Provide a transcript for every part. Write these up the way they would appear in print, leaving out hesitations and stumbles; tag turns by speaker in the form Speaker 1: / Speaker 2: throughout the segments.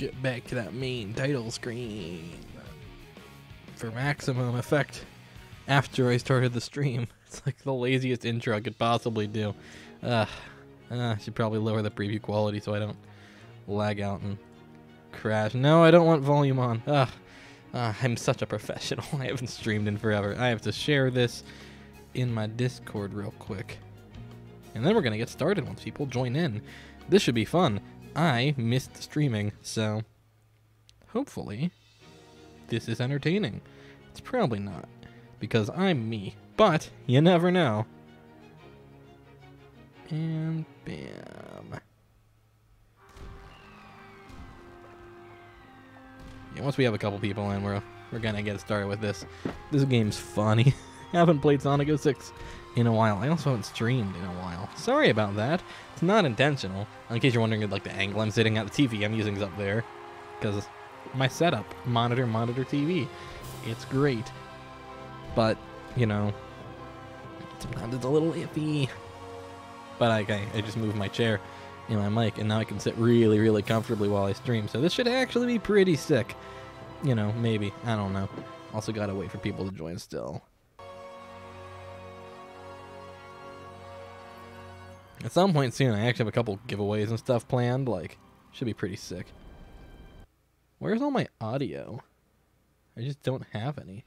Speaker 1: get back to that main title screen for maximum effect after I started the stream. It's like the laziest intro I could possibly do. I should probably lower the preview quality so I don't lag out and crash. No, I don't want volume on. I'm such a professional. I haven't streamed in forever. I have to share this in my Discord real quick. And then we're going to get started once people join in. This should be fun. I missed streaming, so hopefully this is entertaining. It's probably not, because I'm me, but you never know. And bam. Yeah, once we have a couple people in, we're gonna get started with this. This game's funny. I haven't played Sonic 06 in a while. I also haven't streamed in a while. Sorry about that. It's not intentional. In case you're wondering, like the angle I'm sitting at, the TV I'm using is up there, because my setup, monitor TV. It's great, but you know, sometimes it's a little iffy. But I just moved my chair in my mic, and now I can sit really, really comfortably while I stream. So this should actually be pretty sick. You know, maybe. I don't know. Also gotta wait for people to join still. At some point soon, I actually have a couple giveaways and stuff planned. Like, should be pretty sick. Where's all my audio? I just don't have any.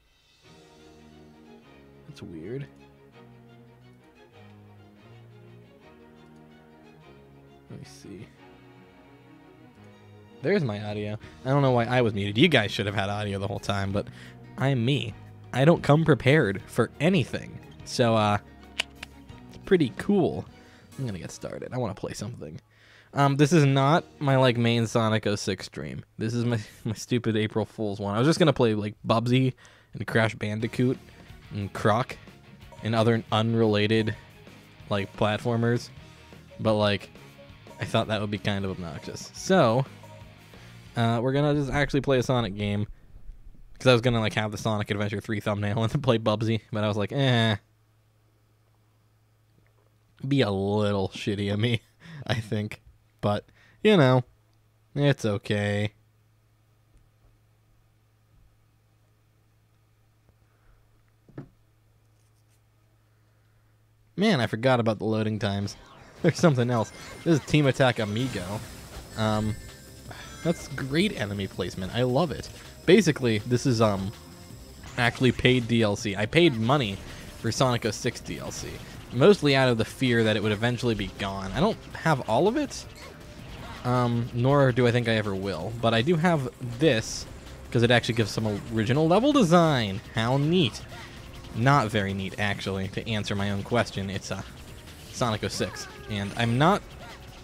Speaker 1: That's weird. Let me see. There's my audio. I don't know why I was muted. You guys should have had audio the whole time, but I'm me. I don't come prepared for anything. So, it's pretty cool. I'm gonna get started. I want to play something. This is not my, like, main Sonic 06 stream. This is my stupid April Fool's one. I was just gonna play, like, Bubsy and Crash Bandicoot and Croc and other unrelated, like, platformers. But, like, I thought that would be kind of obnoxious. So, we're gonna just actually play a Sonic game. Because I was gonna, like, have the Sonic Adventure 3 thumbnail and then play Bubsy. But I was like, be a little shitty of me, I think. But, you know, it's okay. Man, I forgot about the loading times. There's something else. This is Team Attack Amigo. That's great enemy placement. I love it. Basically, this is actually paid DLC. I paid money for Sonic 06 DLC. Mostly out of the fear that it would eventually be gone. I don't have all of it, nor do I think I ever will. But I do have this, because it actually gives some original level design. How neat. Not very neat, actually, to answer my own question. It's Sonic 06. And I'm not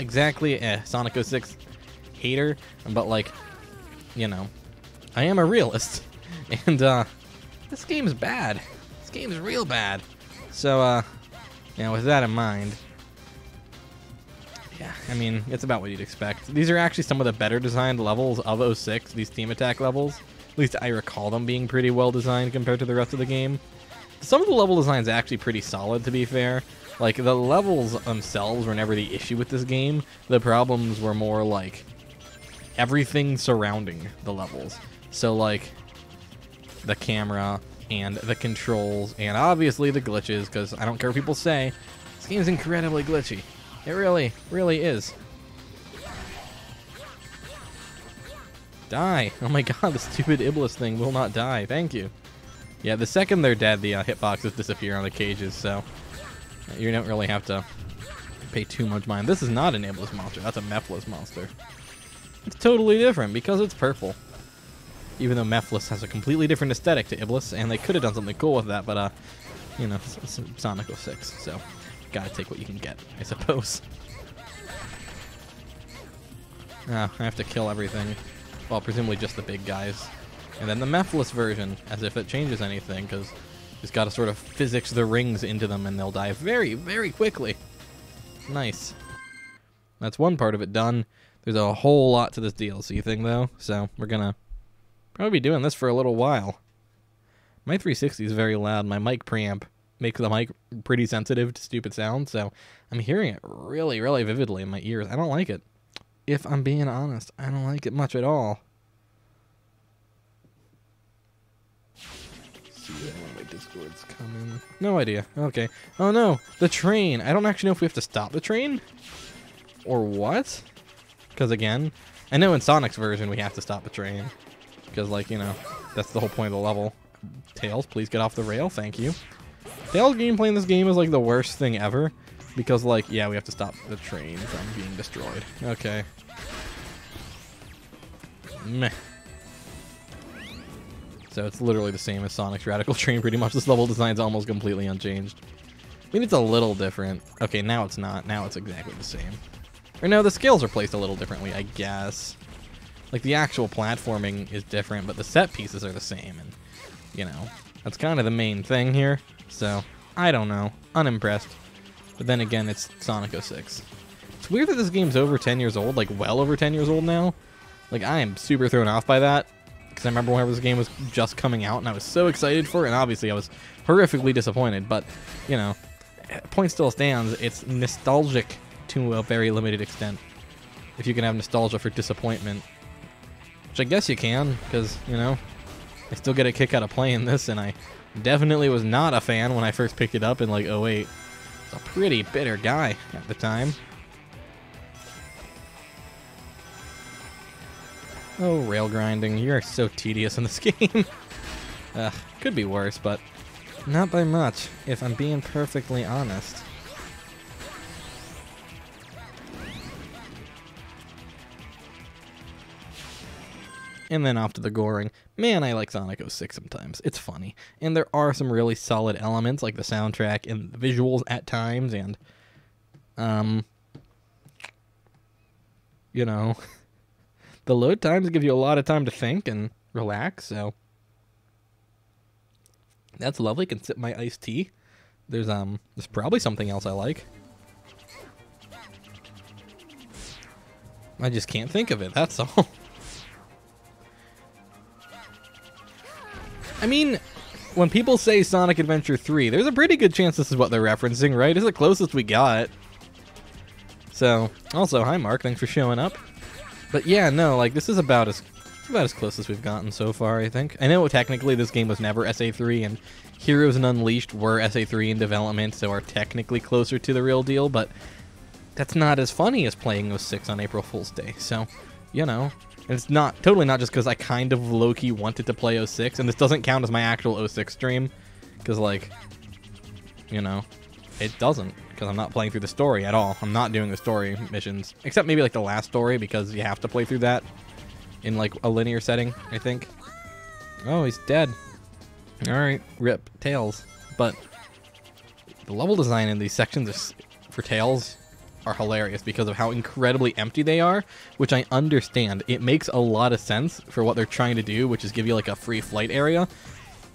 Speaker 1: exactly a Sonic 06 hater, but, like, you know, I am a realist. And this game's bad. This game's real bad. So, yeah, with that in mind, yeah, I mean, it's about what you'd expect. These are actually some of the better designed levels of 06, these Team Attack levels. At least I recall them being pretty well designed compared to the rest of the game. Some of the level design's actually pretty solid, to be fair. Like, the levels themselves were never the issue with this game. The problems were more, like, everything surrounding the levels. So, like, the camera and the controls, and obviously the glitches, because I don't care what people say, this game's incredibly glitchy. It really, really is. Die! Oh my god, the stupid Iblis thing will not die. Thank you. Yeah, the second they're dead, the hitboxes disappear on the cages, so you don't really have to pay too much mind. This is not an Iblis monster. That's a Mephiles monster. It's totally different because it's purple. Even though Mephiles has a completely different aesthetic to Iblis, and they could have done something cool with that, but, you know, it's Sonic 06, so gotta take what you can get, I suppose. Oh, I have to kill everything. Well, presumably just the big guys. And then the Mephiles version, as if it changes anything, because you just gotta sort of physics the rings into them, and they'll die very, very quickly. Nice. That's one part of it done. There's a whole lot to this DLC thing, though, so we're gonna probably be doing this for a little while. My 360 is very loud. My mic preamp makes the mic pretty sensitive to stupid sound, so I'm hearing it really, really vividly in my ears. I don't like it. If I'm being honest, I don't like it much at all. See when my Discord's coming. No idea. Okay. Oh no, the train. I don't actually know if we have to stop the train or what. Because again, I know in Sonic's version we have to stop the train. Because, like, you know, that's the whole point of the level. Tails, please get off the rail. Thank you. Tails gameplay in this game is, like, the worst thing ever. Because, like, yeah, we have to stop the train from being destroyed. Okay. Meh. So it's literally the same as Sonic's Radical Train, pretty much. This level design's almost completely unchanged. I mean, it's a little different. Okay, now it's not. Now it's exactly the same. Or no, the scales are placed a little differently, I guess. Like, the actual platforming is different, but the set pieces are the same, and, you know, that's kind of the main thing here. So, I don't know. Unimpressed. But then again, it's Sonic 06. It's weird that this game's over 10 years old, like, well over 10 years old now. Like, I am super thrown off by that, because I remember whenever this game was just coming out, and I was so excited for it, and obviously I was horrifically disappointed, but, you know, point still stands. It's nostalgic to a very limited extent. If you can have nostalgia for disappointment. Which I guess you can, because, you know, I still get a kick out of playing this, and I definitely was not a fan when I first picked it up in, like, '08. I was a pretty bitter guy at the time. Oh, rail grinding. You're so tedious in this game. Could be worse, but not by much, if I'm being perfectly honest. And then off to the goring. Man, I like Sonic 06 sometimes. It's funny. And there are some really solid elements, like the soundtrack and the visuals at times, and, you know, the load times give you a lot of time to think and relax, so that's lovely. Can sip my iced tea. There's probably something else I like. I just can't think of it, that's all. I mean, when people say Sonic Adventure 3, there's a pretty good chance this is what they're referencing, right? It's the closest we got. So, also, hi Mark, thanks for showing up. But yeah, no, like, this is about as close as we've gotten so far, I think. I know technically this game was never SA3, and Heroes and Unleashed were SA3 in development, so are technically closer to the real deal, but that's not as funny as playing 06 on April Fool's Day, so, you know. And it's totally not just because I kind of low-key wanted to play 06, and this doesn't count as my actual 06 stream, because, like, you know, it doesn't, because I'm not playing through the story at all. I'm not doing the story missions, except maybe, like, the last story, because you have to play through that in, like, a linear setting, I think. Oh, he's dead. Alright, rip Tails. But the level design in these sections for Tails are hilarious because of how incredibly empty they are, which I understand. It makes a lot of sense for what they're trying to do, which is give you like a free flight area.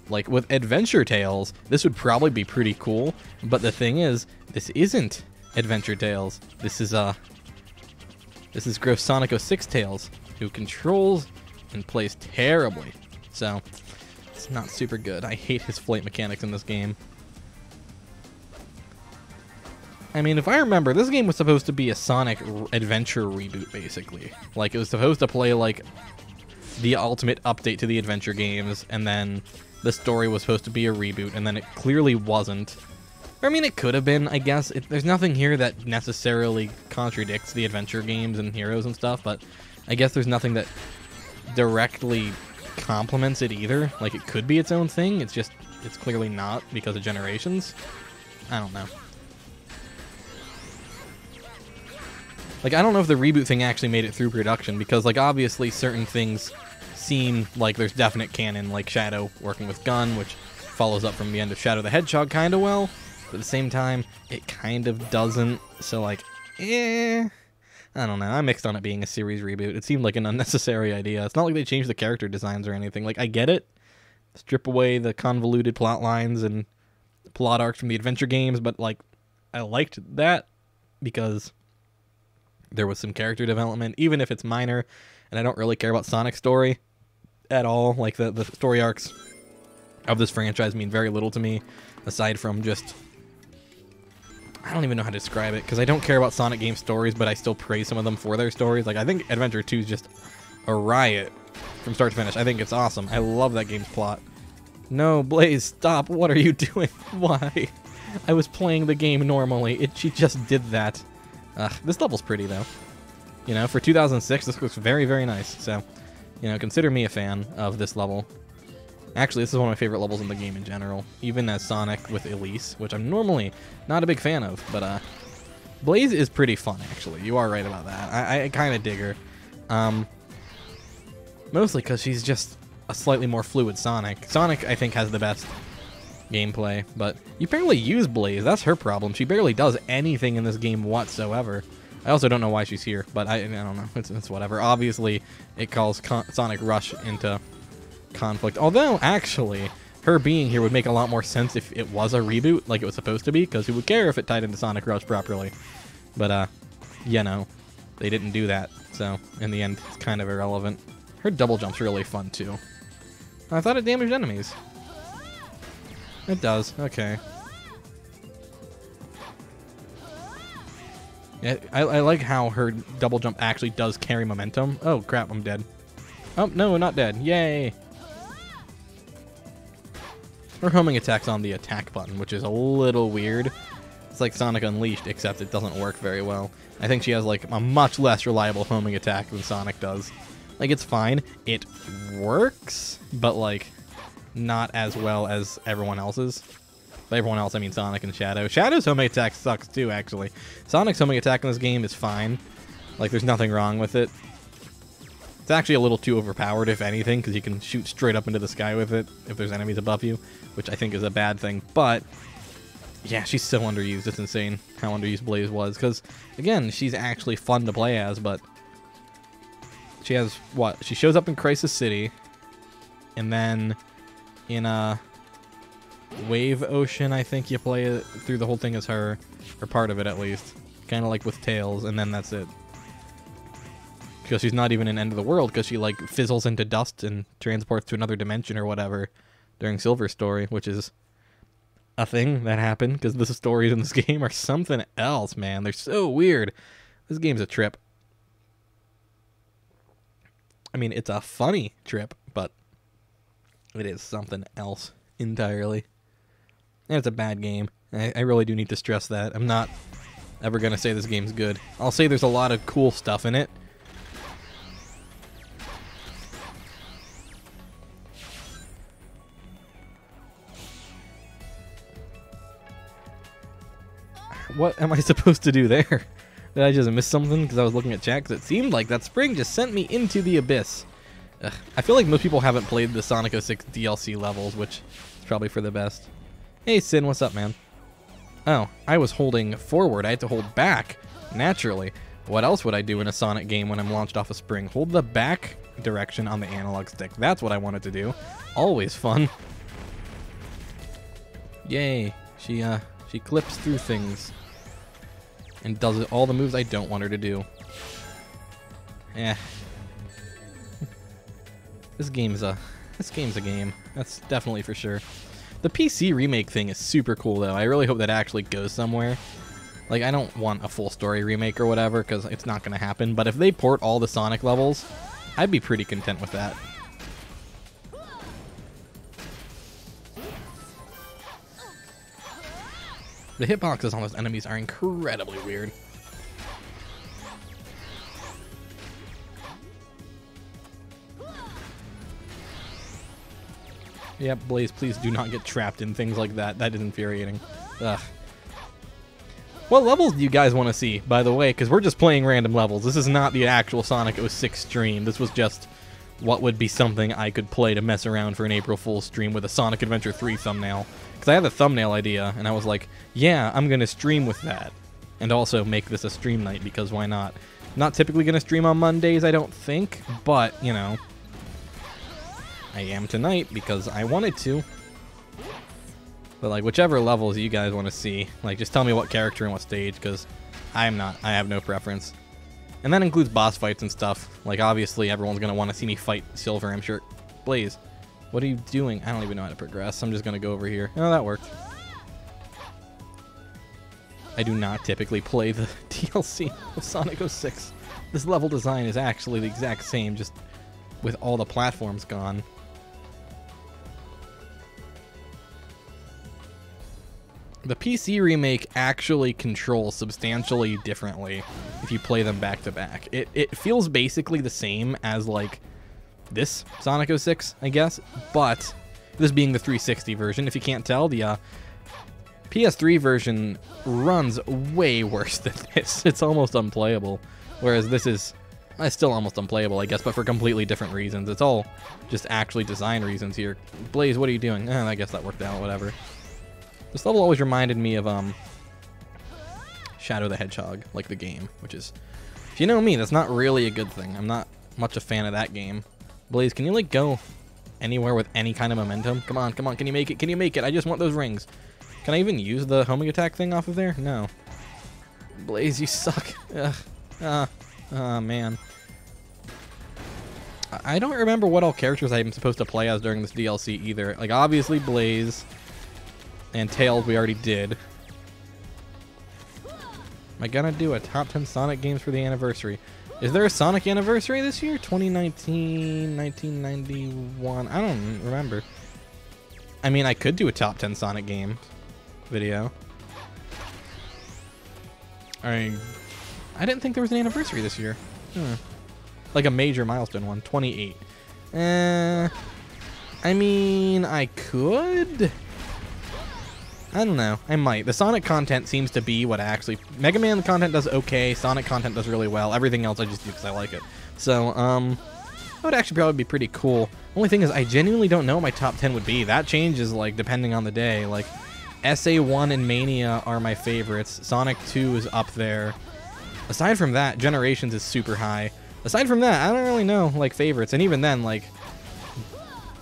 Speaker 1: Like with Adventure Tales, this would probably be pretty cool, but the thing is, this isn't Adventure Tales. This is gross Sonic 06 Tales, who controls and plays terribly. So, it's not super good. I hate his flight mechanics in this game. I mean, if I remember, this game was supposed to be a Sonic Adventure reboot, basically. Like, it was supposed to play, like, the ultimate update to the adventure games, and then the story was supposed to be a reboot, and then it clearly wasn't. I mean, it could have been, I guess. There's nothing here that necessarily contradicts the adventure games and Heroes and stuff, but I guess there's nothing that directly complements it either. Like, it could be its own thing, it's clearly not because of Generations. I don't know. Like, I don't know if the reboot thing actually made it through production, because, like, obviously certain things seem like there's definite canon, like Shadow working with Gun, which follows up from the end of Shadow the Hedgehog kind of well, but at the same time, it kind of doesn't, so, like, I don't know. I'm mixed on it being a series reboot. It seemed like an unnecessary idea. It's not like they changed the character designs or anything. Like, I get it. Strip away the convoluted plot lines and plot arcs from the adventure games, but, like, I liked that because there was some character development, even if it's minor, and I don't really care about Sonic's story at all. Like, the story arcs of this franchise mean very little to me, aside from just I don't even know how to describe it, because I don't care about Sonic game stories, but I still praise some of them for their stories. Like, I think Adventure 2 is just a riot from start to finish. I think it's awesome. I love that game's plot. No, Blaze, stop. What are you doing? Why? I was playing the game normally. She just did that. This level's pretty, though. You know, for 2006, this looks very, very nice. So, you know, consider me a fan of this level. Actually, this is one of my favorite levels in the game in general, even as Sonic with Elise, which I'm normally not a big fan of, but Blaze is pretty fun, actually. You are right about that. I kind of dig her. Mostly because she's just a slightly more fluid Sonic. Sonic, I think, has the best gameplay, but you barely use Blaze. That's her problem. She barely does anything in this game whatsoever. I also don't know why she's here, but I don't know. It's whatever. Obviously, it calls Sonic Rush into conflict. Although, actually, her being here would make a lot more sense if it was a reboot, like it was supposed to be, because who would care if it tied into Sonic Rush properly? But, you know, they didn't do that, so in the end, it's kind of irrelevant. Her double jump's really fun, too. I thought it damaged enemies. It does, okay. Yeah, I like how her double jump actually does carry momentum. Oh, crap, I'm dead. Oh, no, not dead. Yay! Her homing attack's on the attack button, which is a little weird. It's like Sonic Unleashed, except it doesn't work very well. I think she has, like, a much less reliable homing attack than Sonic does. Like, it's fine. It works, but, like, not as well as everyone else's. By everyone else, I mean Sonic and Shadow. Shadow's homing attack sucks, too, actually. Sonic's homing attack in this game is fine. Like, there's nothing wrong with it. It's actually a little too overpowered, if anything, because you can shoot straight up into the sky with it if there's enemies above you, which I think is a bad thing. But, yeah, she's so underused. It's insane how underused Blaze was. Because, again, she's actually fun to play as, but she has, what? She shows up in Crisis City, and then in Wave Ocean, I think you play it through the whole thing as her, or part of it at least. Kind of like with Tails, and then that's it. Because she's not even in End of the World, because she, like, fizzles into dust and transports to another dimension or whatever during Silver Story, which is a thing that happened, because the stories in this game are something else, man. They're so weird. This game's a trip. I mean, it's a funny trip, but it is something else entirely. And it's a bad game. I really do need to stress that. I'm not ever going to say this game's good. I'll say there's a lot of cool stuff in it. What am I supposed to do there? Did I just miss something because I was looking at chat? Because it seemed like that spring just sent me into the abyss. Ugh. I feel like most people haven't played the Sonic 06 DLC levels, which is probably for the best. Hey, Sin, what's up, man? Oh, I was holding forward. I had to hold back, naturally. What else would I do in a Sonic game when I'm launched off a spring? Hold the back direction on the analog stick. That's what I wanted to do. Always fun. Yay. She clips through things and does all the moves I don't want her to do. This game's a game. That's definitely for sure. The PC remake thing is super cool, though. I really hope that actually goes somewhere. Like, I don't want a full story remake or whatever, because it's not going to happen. But if they port all the Sonic levels, I'd be pretty content with that. The hitboxes on those enemies are incredibly weird. Yep, Blaze, please do not get trapped in things like that. That is infuriating. Ugh. What levels do you guys want to see, by the way? Because we're just playing random levels. This is not the actual Sonic 06 stream. This was just what would be something I could play to mess around for an April Fool's stream with a Sonic Adventure 3 thumbnail. Because I had the thumbnail idea, and I was like, yeah, I'm going to stream with that. And also make this a stream night, because why not? Not typically going to stream on Mondays, I don't think. But, you know, I am tonight because I wanted to. But, like, whichever levels you guys want to see, like, just tell me what character and what stage, because I have no preference. And that includes boss fights and stuff. Like, obviously, everyone's going to want to see me fight Silver, I'm sure. Blaze, what are you doing? I don't even know how to progress. I'm just going to go over here. Oh, that worked. I do not typically play the DLC of Sonic 06. This level design is actually the exact same, just with all the platforms gone. The PC remake actually controls substantially differently if you play them back to back. It feels basically the same as like this Sonic 06, I guess, but this being the 360 version, if you can't tell, the PS3 version runs way worse than this. It's almost unplayable, whereas this is still almost unplayable, I guess, but for completely different reasons. It's all just actually design reasons here. Blaze, what are you doing? I guess that worked out, whatever. This level always reminded me of Shadow the Hedgehog, like the game, which is, if you know me, that's not really a good thing. I'm not much a fan of that game. Blaze, can you like go anywhere with any kind of momentum? Come on, come on, can you make it? Can you make it? I just want those rings. Can I even use the homing attack thing off of there? No. Blaze, you suck. Ugh. Oh, man. I don't remember what all characters I'm supposed to play as during this DLC either. Like, obviously Blaze and Tails we already did. Am I gonna do a top 10 Sonic games for the anniversary? Is there a Sonic anniversary this year? 2019, 1991? I don't remember. I mean, I could do a top 10 Sonic game video. I didn't think there was an anniversary this year. Like a major milestone one. 28. I mean, I could. I don't know. I might. The Sonic content seems to be what I actually... Mega Man content does okay. Sonic content does really well. Everything else I just do because I like it. So, that would actually probably be pretty cool. Only thing is, I genuinely don't know what my top 10 would be. That changes, like, depending on the day. Like, SA1 and Mania are my favorites. Sonic 2 is up there. Aside from that, Generations is super high. Aside from that, I don't really know, like, favorites. And even then, like,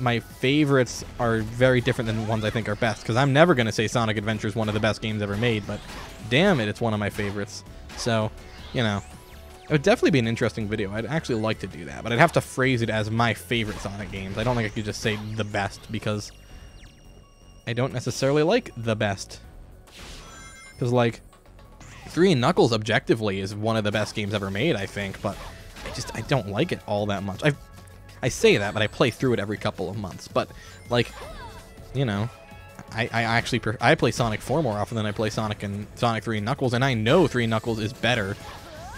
Speaker 1: my favorites are very different than ones I think are best. Because I'm never going to say Sonic Adventure is one of the best games ever made. But damn it, it's one of my favorites. So, you know, it would definitely be an interesting video. I'd actually like to do that. But I'd have to phrase it as my favorite Sonic games. I don't think I could just say the best. Because I don't necessarily like the best. Because, like, 3 Knuckles objectively is one of the best games ever made, I think. But I don't like it all that much. I say that, but I play through it every couple of months. But, like, you know, I actually I play Sonic 4 more often than I play Sonic 3 and Knuckles, and I know 3 Knuckles is better.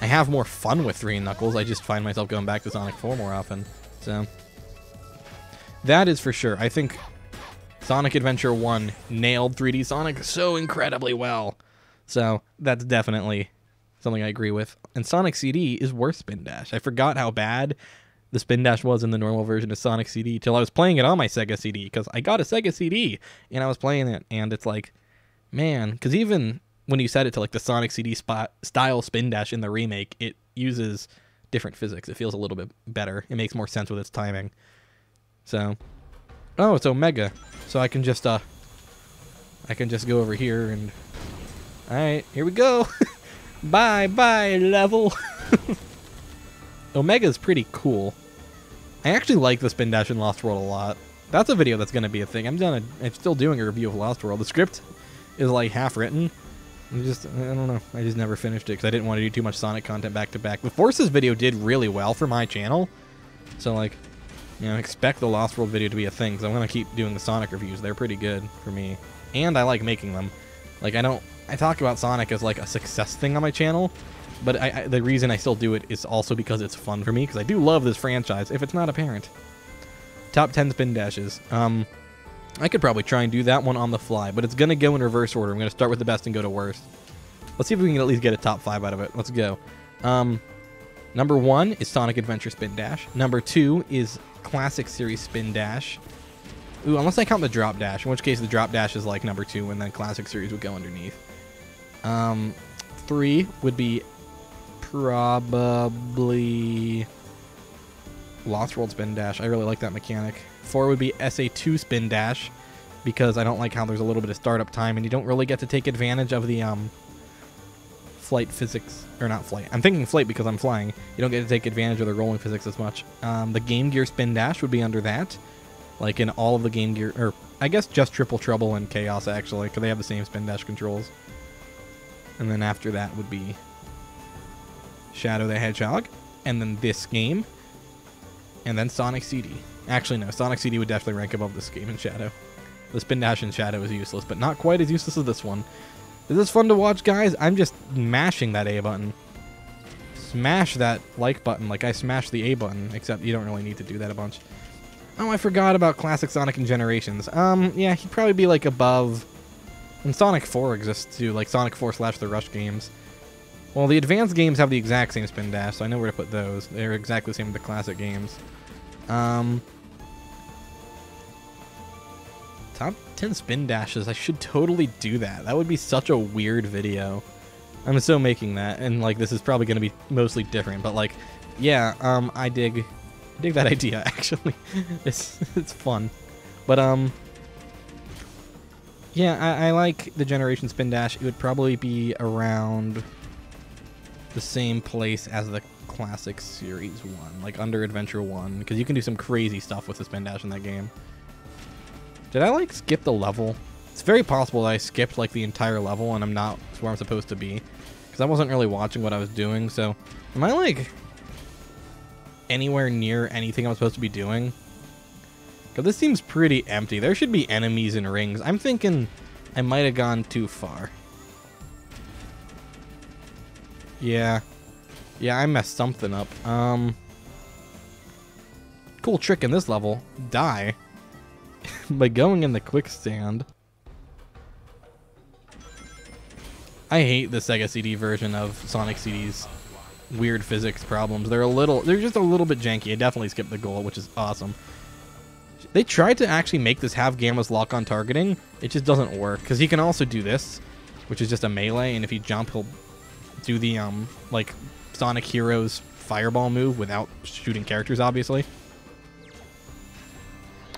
Speaker 1: I have more fun with 3 Knuckles. I just find myself going back to Sonic 4 more often. So, that is for sure. I think Sonic Adventure 1 nailed 3D Sonic so incredibly well. So, that's definitely something I agree with. And Sonic CD is worth Spin Dash. I forgot how bad the Spin Dash was in the normal version of Sonic CD till I was playing it on my Sega CD, because I got a Sega CD and I was playing it, and it's like, man, because even when you set it to like the Sonic CD style Spin Dash in the remake, it uses different physics. It feels a little bit better. It makes more sense with its timing. So, oh, it's Omega. So I can just go over here and, all right, here we go. Bye level. Omega's pretty cool. I actually like the Spin Dash in Lost World a lot. That's a video that's going to be a thing. I'm still doing a review of Lost World. The script is like half written. I don't know. I just never finished it because I didn't want to do too much Sonic content back to back. The Forces video did really well for my channel. So, like, you know, expect the Lost World video to be a thing, because I'm going to keep doing the Sonic reviews. They're pretty good for me. And I like making them. Like, I talk about Sonic as like a success thing on my channel. But the reason I still do it is also because it's fun for me, because I do love this franchise, if it's not apparent. Top 10 Spin Dashes. I could probably try and do that one on the fly, but it's going to go in reverse order. I'm going to start with the best and go to worst. Let's see if we can at least get a top 5 out of it. Let's go. Number 1 is Sonic Adventure Spin Dash. Number 2 is Classic Series Spin Dash. Ooh, unless I count the Drop Dash, in which case the Drop Dash is like number 2, and then Classic Series would go underneath. 3 would be probably Lost World Spin Dash. I really like that mechanic. 4 would be SA2 Spin Dash, because I don't like how there's a little bit of startup time and you don't really get to take advantage of the flight physics, or not flight. I'm thinking flight because I'm flying. You don't get to take advantage of the rolling physics as much. The Game Gear Spin Dash would be under that, like in all of the Game Gear, or I guess just Triple Trouble and Chaos actually, because they have the same Spin Dash controls. And then after that would be Shadow the Hedgehog. And then this game. And then Sonic CD. Actually, no. Sonic CD would definitely rank above this game in Shadow. The Spin Dash in Shadow is useless, but not quite as useless as this one. Is this fun to watch, guys? I'm just mashing that A button. Smash that like button like I smashed the A button, except you don't really need to do that a bunch. Oh, I forgot about Classic Sonic and Generations. Yeah, he'd probably be like above... And Sonic 4 exists too, like Sonic 4 / the Rush games. Well, the advanced games have the exact same Spin Dash, so I know where to put those. They're exactly the same with the classic games. Top 10 Spin Dashes. I should totally do that. That would be such a weird video. I'm so making that, and like this is probably going to be mostly different, but like, yeah, I dig that idea actually. it's fun, but yeah, I like the Generation Spin Dash. It would probably be around the same place as the Classic Series 1, like under Adventure 1, because you can do some crazy stuff with the Spin Dash in that game. Did I like skip the level? It's very possible that I skipped like the entire level and I'm not where I'm supposed to be, because I wasn't really watching what I was doing. So am I like anywhere near anything I'm supposed to be doing? Because this seems pretty empty. There should be enemies and rings. I'm thinking I might have gone too far. Yeah, I messed something up. Cool trick in this level. Die by going in the quicksand. I hate the Sega CD version of Sonic CD's weird physics problems. They're just a little bit janky. I definitely skipped the goal, which is awesome. They tried to actually make this have Gamma's lock-on targeting. It just doesn't work, because he can also do this, which is just a melee, and if you jump, he'll do the, like, Sonic Heroes fireball move without shooting characters, obviously.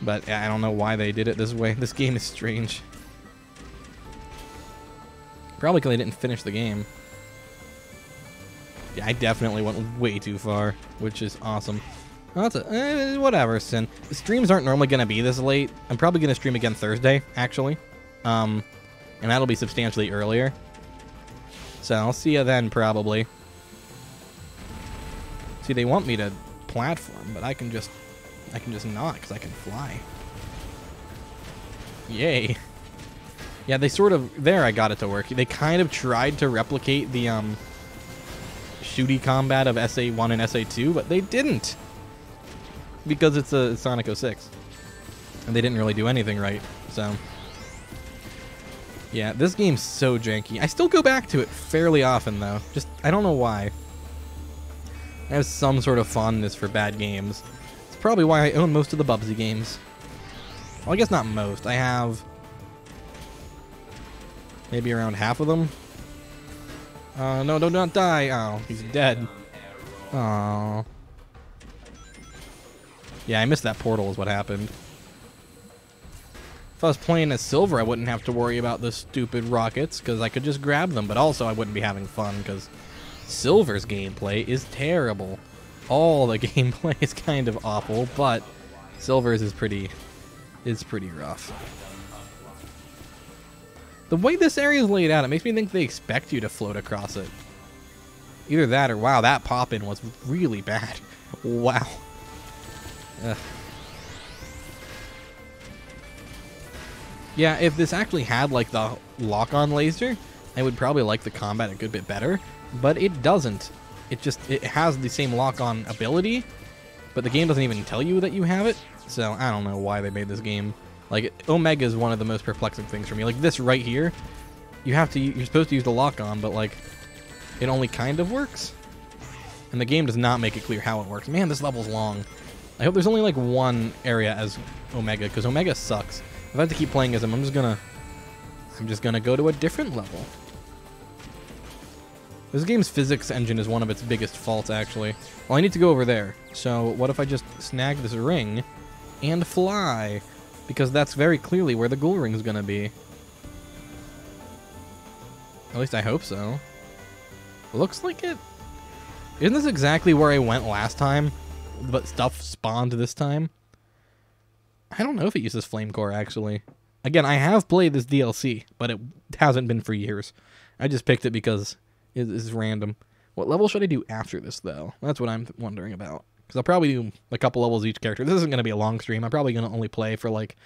Speaker 1: But I don't know why they did it this way. This game is strange. Probably because they didn't finish the game. Yeah, I definitely went way too far, which is awesome. Well, that's whatever, Sin. The streams aren't normally going to be this late. I'm probably going to stream again Thursday, actually. And that'll be substantially earlier. So I'll see you then, probably. See, they want me to platform, but I can just not, because I can fly. Yay. Yeah, they sort of... There, I got it to work. They kind of tried to replicate the, shooty combat of SA1 and SA2, but they didn't. Because it's a Sonic 06. And they didn't really do anything right, so... Yeah, this game's so janky. I still go back to it fairly often, though. Just, I don't know why. I have some sort of fondness for bad games. It's probably why I own most of the Bubsy games. Well, I guess not most. I have... maybe around half of them. No, do not die. Oh, he's dead. Oh. Yeah, I missed that portal is what happened. If I was playing as Silver, I wouldn't have to worry about the stupid rockets, because I could just grab them, but also I wouldn't be having fun, because Silver's gameplay is terrible. All the gameplay is kind of awful, but Silver's is pretty rough. The way this area is laid out, it makes me think they expect you to float across it. Either that or, wow, that pop-in was really bad. Wow. Ugh. Yeah, if this actually had, like, the lock-on laser, I would probably like the combat a good bit better, but it doesn't. It has the same lock-on ability, but the game doesn't even tell you that you have it, so I don't know why they made this game. Like, Omega is one of the most perplexing things for me. Like, this right here, you're supposed to use the lock-on, but, like, it only kind of works. And the game does not make it clear how it works. Man, this level's long. I hope there's only, like, one area as Omega, because Omega sucks. If I have to keep playing as him, I'm just gonna go to a different level. This game's physics engine is one of its biggest faults, actually. Well, I need to go over there. So, what if I just snag this ring and fly? Because that's very clearly where the ghoul ring is gonna be. At least I hope so. Looks like it. Isn't this exactly where I went last time, but stuff spawned this time? I don't know if it uses Flame Core, actually. Again, I have played this DLC, but it hasn't been for years. I just picked it because it is random. What level should I do after this, though? That's what I'm wondering about. Because I'll probably do a couple levels each character. This isn't going to be a long stream. I'm probably going to only play for like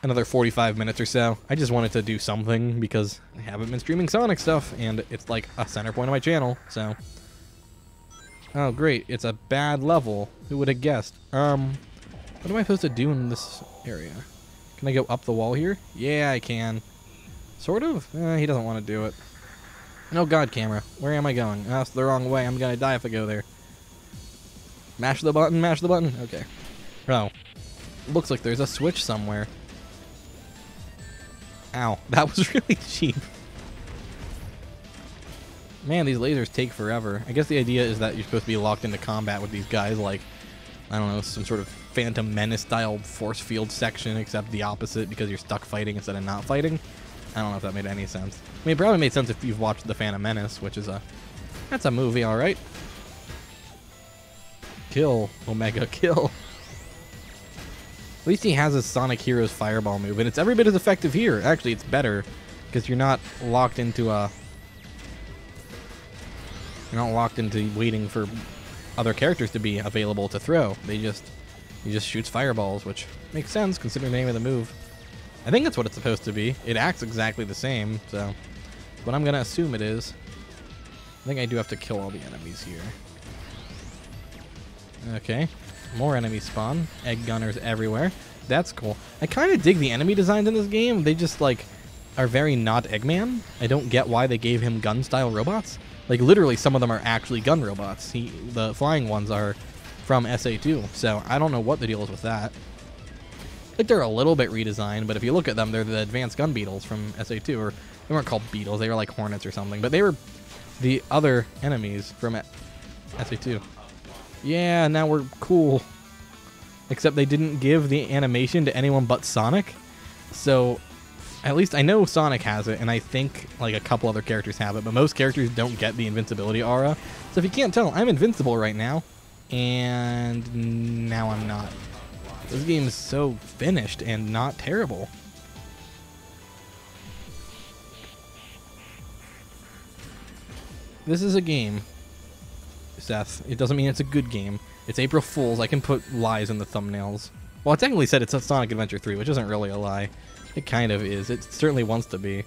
Speaker 1: another 45 minutes or so. I just wanted to do something because I haven't been streaming Sonic stuff, and it's like a center point of my channel, so. Oh, great. It's a bad level. Who would have guessed? What am I supposed to do in this area? Can I go up the wall here? Yeah, I can. Sort of? He doesn't want to do it. Oh god, camera. Where am I going? Oh, it's the wrong way. I'm gonna die if I go there. Mash the button, mash the button. Okay. Oh. Looks like there's a switch somewhere. Ow. That was really cheap. Man, these lasers take forever. I guess the idea is that you're supposed to be locked into combat with these guys like, I don't know, some sort of Phantom Menace-style force field section, except the opposite because you're stuck fighting instead of not fighting. I don't know if that made any sense. I mean, it probably made sense if you've watched The Phantom Menace, which is that's a movie, alright. Kill, Omega, kill. At least he has his Sonic Heroes Fireball move, and it's every bit as effective here. Actually, it's better, because you're not locked into waiting for other characters to be available to throw. He just shoots fireballs, which makes sense considering the name of the move. I think that's what it's supposed to be. It acts exactly the same, so what I'm gonna assume it is. I think I do have to kill all the enemies here. Okay, more enemies spawn. Egg gunners everywhere. That's cool. I kind of dig the enemy designs in this game. They just like are very not Eggman. I don't get why they gave him gun-style robots. Like literally, some of them are actually gun robots. The flying ones are from SA2, so I don't know what the deal is with that. Like they're a little bit redesigned, but if you look at them, they're the advanced gun beetles from SA2, or they weren't called beetles, they were like hornets or something, but they were the other enemies from SA2. Yeah, now we're cool. Except they didn't give the animation to anyone but Sonic, so at least I know Sonic has it, and I think like a couple other characters have it, but most characters don't get the invincibility aura. So if you can't tell, I'm invincible right now, and now I'm not. This game is so finished and not terrible. This is a game, Seth. It doesn't mean it's a good game. It's April Fool's. I can put lies in the thumbnails. Well, I technically said it's a Sonic Adventure 3, which isn't really a lie. It kind of is. It certainly wants to be.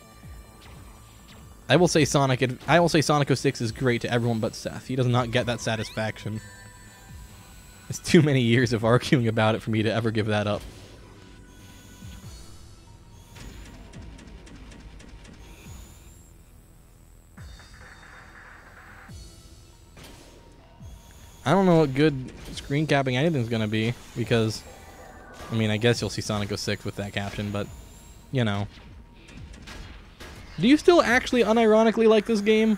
Speaker 1: I will say Sonic 06 is great to everyone but Seth. He does not get that satisfaction. It's too many years of arguing about it for me to ever give that up. I don't know what good screen capping anything's gonna be, because, I mean, I guess you'll see Sonic 06 with that caption, but, you know. Do you still actually unironically like this game?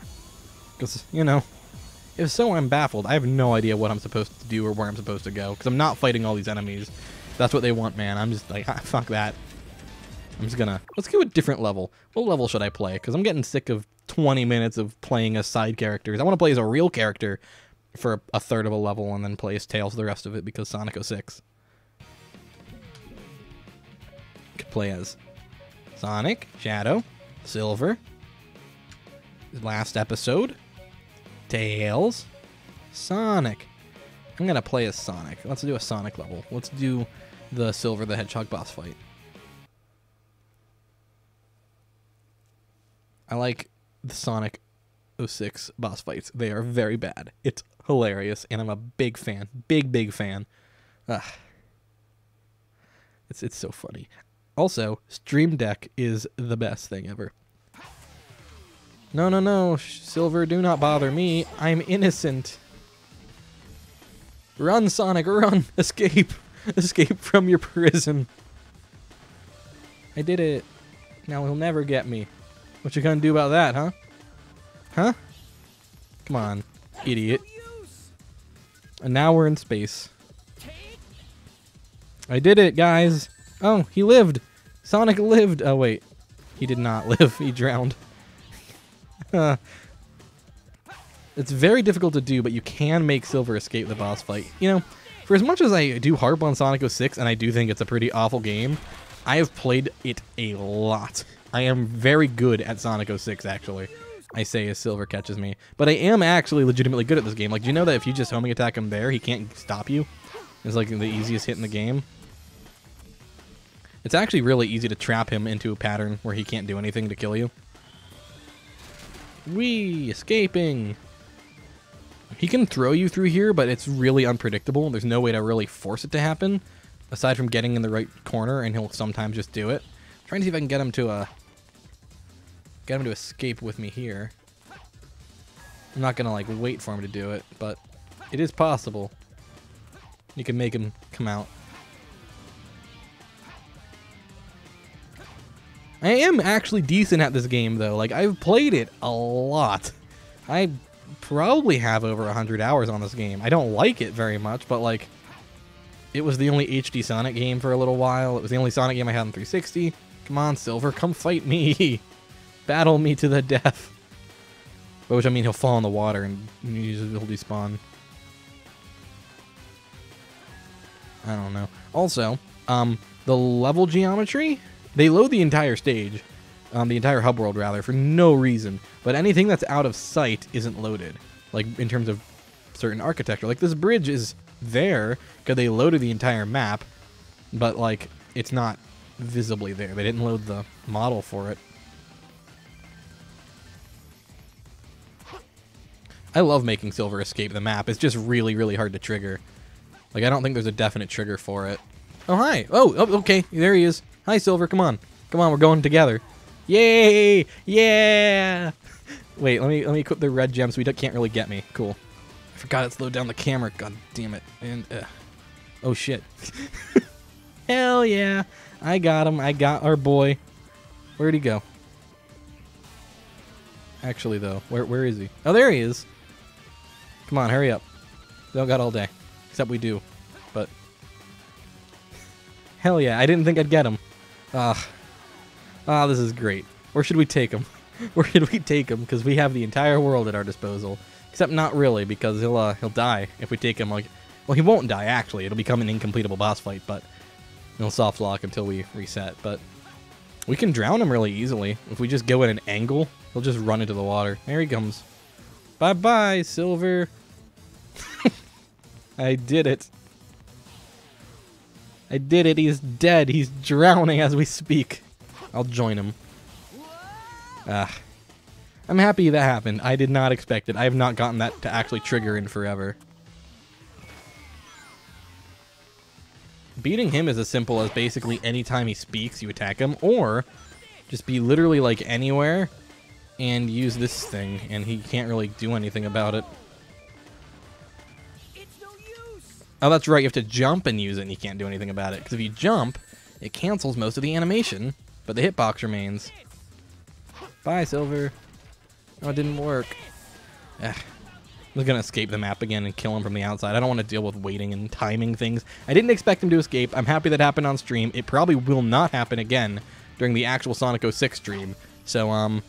Speaker 1: Because, you know, if so, I'm baffled. I have no idea what I'm supposed to do or where I'm supposed to go, because I'm not fighting all these enemies. That's what they want, man. I'm just like, fuck that. I'm just gonna, let's go a different level. What level should I play? Because I'm getting sick of 20 minutes of playing as side characters. I want to play as a real character for a third of a level and then play as Tails the rest of it because Sonic 06. Could play as Sonic, Shadow, Silver, last episode, Tails, Sonic. I'm gonna play as Sonic. Let's do a Sonic level. Let's do the Silver the Hedgehog boss fight. I like the Sonic 06 boss fights. They are very bad. It's hilarious, and I'm a big fan. Big fan. It's so funny. Also, Stream Deck is the best thing ever. No, Silver, do not bother me. I'm innocent. Run, Sonic, run! Escape! Escape from your prison. I did it. Now he'll never get me. What you gonna do about that, huh? Huh? Come on, idiot. And now we're in space. I did it, guys. Oh, he lived. Sonic lived. Oh, wait. He did not live. He drowned. It's very difficult to do, but you can make Silver escape the boss fight. You know, for as much as I do harp on Sonic 06, and I do think it's a pretty awful game, I have played it a lot. I am very good at Sonic 06, actually. I say as Silver catches me. But I am actually legitimately good at this game. Like, do you know that if you just homing attack him there, he can't stop you? It's like the easiest hit in the game. It's actually really easy to trap him into a pattern where he can't do anything to kill you. Whee! Escaping! He can throw you through here, but it's really unpredictable. There's no way to really force it to happen, aside from getting in the right corner, and he'll sometimes just do it. I'm trying to see if I can get him to escape with me here. I'm not gonna like wait for him to do it, but it is possible. You can make him come out. I am actually decent at this game, though. Like, I've played it a lot. I probably have over 100 hours on this game. I don't like it very much, but, like, it was the only HD Sonic game for a little while. It was the only Sonic game I had on 360. Come on, Silver, come fight me. Battle me to the death. By which I mean he'll fall in the water and he'll despawn. I don't know. Also, the level geometry... They load the entire stage, the entire hub world rather, for no reason. But anything that's out of sight isn't loaded, like in terms of certain architecture. Like this bridge is there because they loaded the entire map, but like it's not visibly there. They didn't load the model for it. I love making Silver escape the map. It's just really, really hard to trigger. Like I don't think there's a definite trigger for it. Oh hi! Oh, okay, there he is. Hi, Silver, come on. Come on, we're going together. Yay! Yeah! Wait, let me equip the red gem so he can't really get me. Cool. I forgot it slowed down the camera. God damn it. And, oh, shit. Hell yeah. I got him. I got our boy. Where'd he go? Actually, though, where is he? Oh, there he is. Come on, hurry up. We don't got all day. Except we do. But... Hell yeah, I didn't think I'd get him. This is great. Where should we take him? Where should we take him? Because we have the entire world at our disposal. Except not really, because he'll die if we take him. Like, well, he won't die actually. It'll become an incompletable boss fight, but he'll soft lock until we reset. But we can drown him really easily if we just go at an angle. He'll just run into the water. There he comes. Bye bye, Silver. I did it. I did it. He's dead. He's drowning as we speak. I'll join him. I'm happy that happened. I did not expect it. I have not gotten that to actually trigger in forever. Beating him is as simple as basically anytime he speaks, you attack him, or just be literally like anywhere and use this thing, and he can't really do anything about it. Oh, that's right. You have to jump and use it, and you can't do anything about it. Because if you jump, it cancels most of the animation, but the hitbox remains. Bye, Silver. Oh, it didn't work. Ugh. I'm going to escape the map again and kill him from the outside. I don't want to deal with waiting and timing things. I didn't expect him to escape. I'm happy that happened on stream. It probably will not happen again during the actual Sonic 06 stream. So,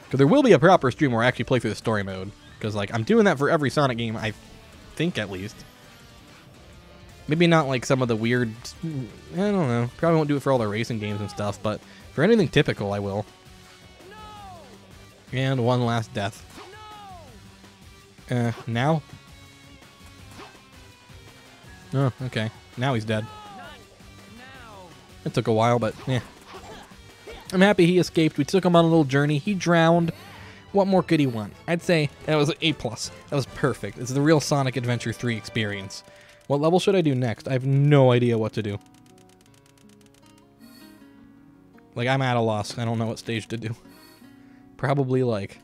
Speaker 1: because there will be a proper stream where I actually play through the story mode. Because, like, I'm doing that for every Sonic game, I think, at least. Maybe not like some of the weird, I don't know, probably won't do it for all the racing games and stuff, but for anything typical, I will. And one last death. Now? Oh, okay. Now he's dead. It took a while, but yeah. I'm happy he escaped. We took him on a little journey. He drowned. What more could he want? I'd say that was an A+. That was perfect. It's the real Sonic Adventure 3 experience. What level should I do next? I have no idea what to do. Like, I'm at a loss. I don't know what stage to do. Probably, like...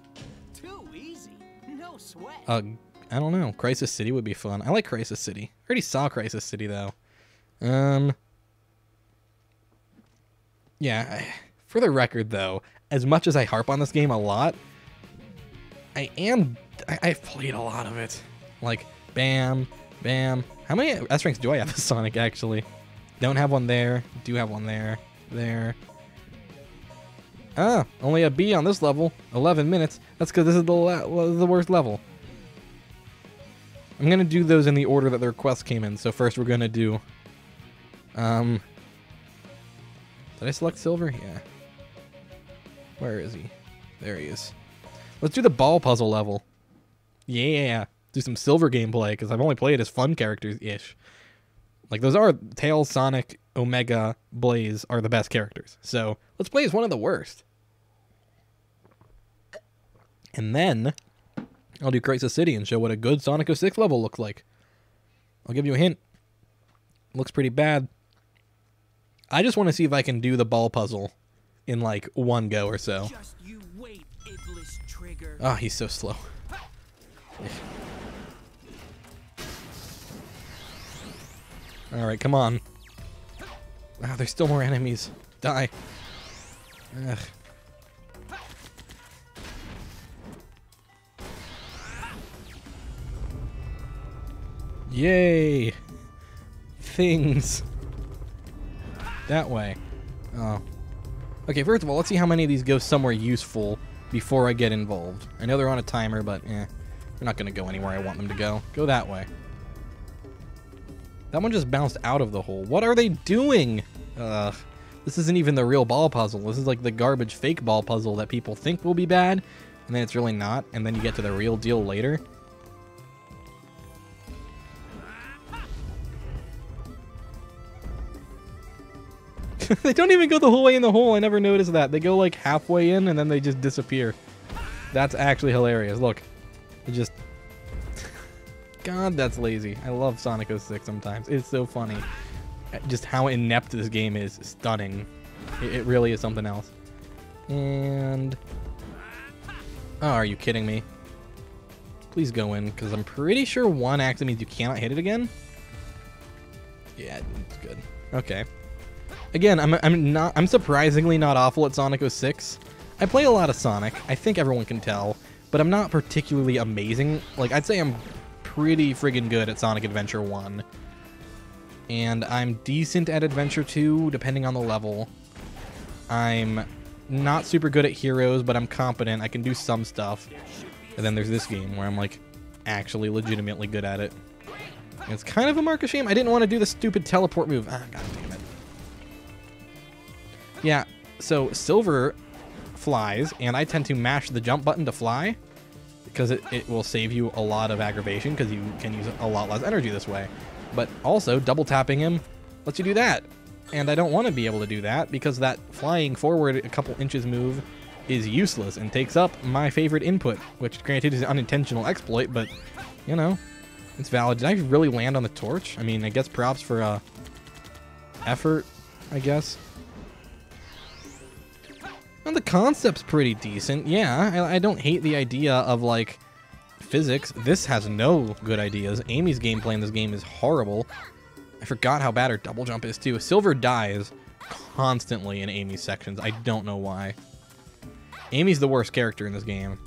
Speaker 2: Too easy. No sweat.
Speaker 1: I don't know. Crisis City would be fun. I like Crisis City. I already saw Crisis City, though. Yeah, for the record, though, as much as I harp on this game a lot, I've played a lot of it. Like, bam, bam. How many S ranks do I have as Sonic, actually? Don't have one there. Do have one there. There. Ah, only a B on this level. 11 minutes. That's because this is the worst level. I'm going to do those in the order that the requests came in. So first we're going to do... Did I select Silver? Yeah. Where is he? There he is. Let's do the ball puzzle level. Yeah. Do some Silver gameplay, because I've only played as fun characters-ish. Like, those are... Tails, Sonic, Omega, Blaze are the best characters. So, let's play as one of the worst. And then, I'll do Crisis City and show what a good Sonic 06 level looks like. I'll give you a hint. Looks pretty bad. I just want to see if I can do the ball puzzle in, like, one go or so.
Speaker 2: Just you wait, Idless Trigger.
Speaker 1: Oh, he's so slow. Alright, come on. Ah, there's still more enemies. Die. Ugh. Yay! Things. That way. Oh. Okay, first of all, let's see how many of these go somewhere useful before I get involved. I know they're on a timer, but they're not going to go anywhere I want them to go. Go that way. That one just bounced out of the hole. What are they doing? This isn't even the real ball puzzle. This is like the garbage fake ball puzzle that people think will be bad, and then it's really not, and then you get to the real deal later. They don't even go the whole way in the hole. I never noticed that. They go like halfway in, and then they just disappear. That's actually hilarious. Look. It just... God, that's lazy. I love Sonic 06 sometimes. It's so funny. Just how inept this game is stunning. It really is something else. And... Oh, are you kidding me? Please go in, because I'm pretty sure one actually means you cannot hit it again. Yeah, it's good. Okay. Again, I'm surprisingly not awful at Sonic 06. I play a lot of Sonic. I think everyone can tell, but I'm not particularly amazing. Like, I'd say I'm pretty friggin' good at Sonic Adventure 1. And I'm decent at Adventure 2, depending on the level. I'm not super good at Heroes, but I'm competent. I can do some stuff. And then there's this game where I'm, like, actually legitimately good at it. And it's kind of a mark of shame. I didn't want to do the stupid teleport move. Ah, god damn it. Yeah, so Silver flies, and I tend to mash the jump button to fly, because it will save you a lot of aggravation, because you can use a lot less energy this way. But also, double tapping him lets you do that. And I don't want to be able to do that, because that flying forward a couple inches move is useless and takes up my favorite input, which granted is an unintentional exploit, but, you know, it's valid. Did I really land on the torch? I mean, I guess props for effort, I guess. Well, the concept's pretty decent. Yeah, I don't hate the idea of, like, physics. This has no good ideas. Amy's gameplay in this game is horrible. I forgot how bad her double jump is, too. Silver dies constantly in Amy's sections. I don't know why. Amy's the worst character in this game.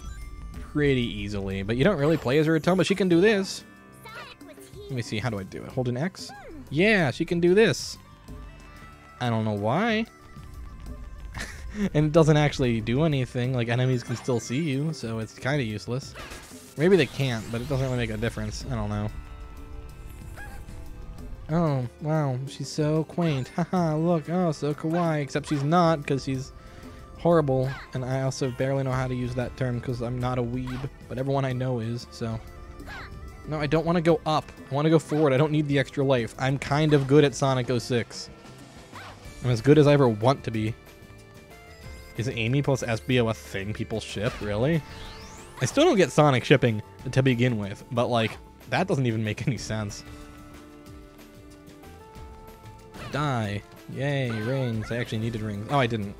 Speaker 1: Pretty easily. But you don't really play as her a ton, but she can do this. Let me see. How do I do it? Hold an X? Yeah, she can do this. I don't know why. And it doesn't actually do anything. Like, enemies can still see you, so it's kind of useless. Maybe they can't, but it doesn't really make a difference. I don't know. Oh, wow. She's so quaint. Haha, look. Oh, so kawaii. Except she's not, because she's horrible. And I also barely know how to use that term, because I'm not a weeb. But everyone I know is, so... No, I don't want to go up. I want to go forward. I don't need the extra life. I'm kind of good at Sonic 06. I'm as good as I ever want to be. Is Amy plus SBO a thing people ship? Really? I still don't get Sonic shipping to begin with, but, like, that doesn't even make any sense. Die. Yay, rings. I actually needed rings. Oh, I didn't.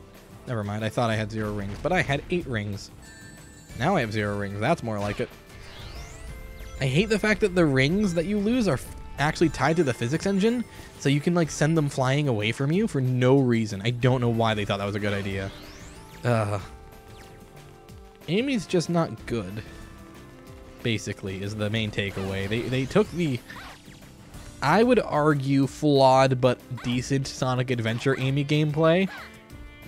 Speaker 1: Never mind. I thought I had 0 rings, but I had 8 rings. Now I have 0 rings. That's more like it. I hate the fact that the rings that you lose are actually tied to the physics engine, so you can, like, send them flying away from you for no reason. I don't know why they thought that was a good idea. Amy's just not good, basically, is the main takeaway. They took the, I would argue, flawed but decent Sonic Adventure Amy gameplay.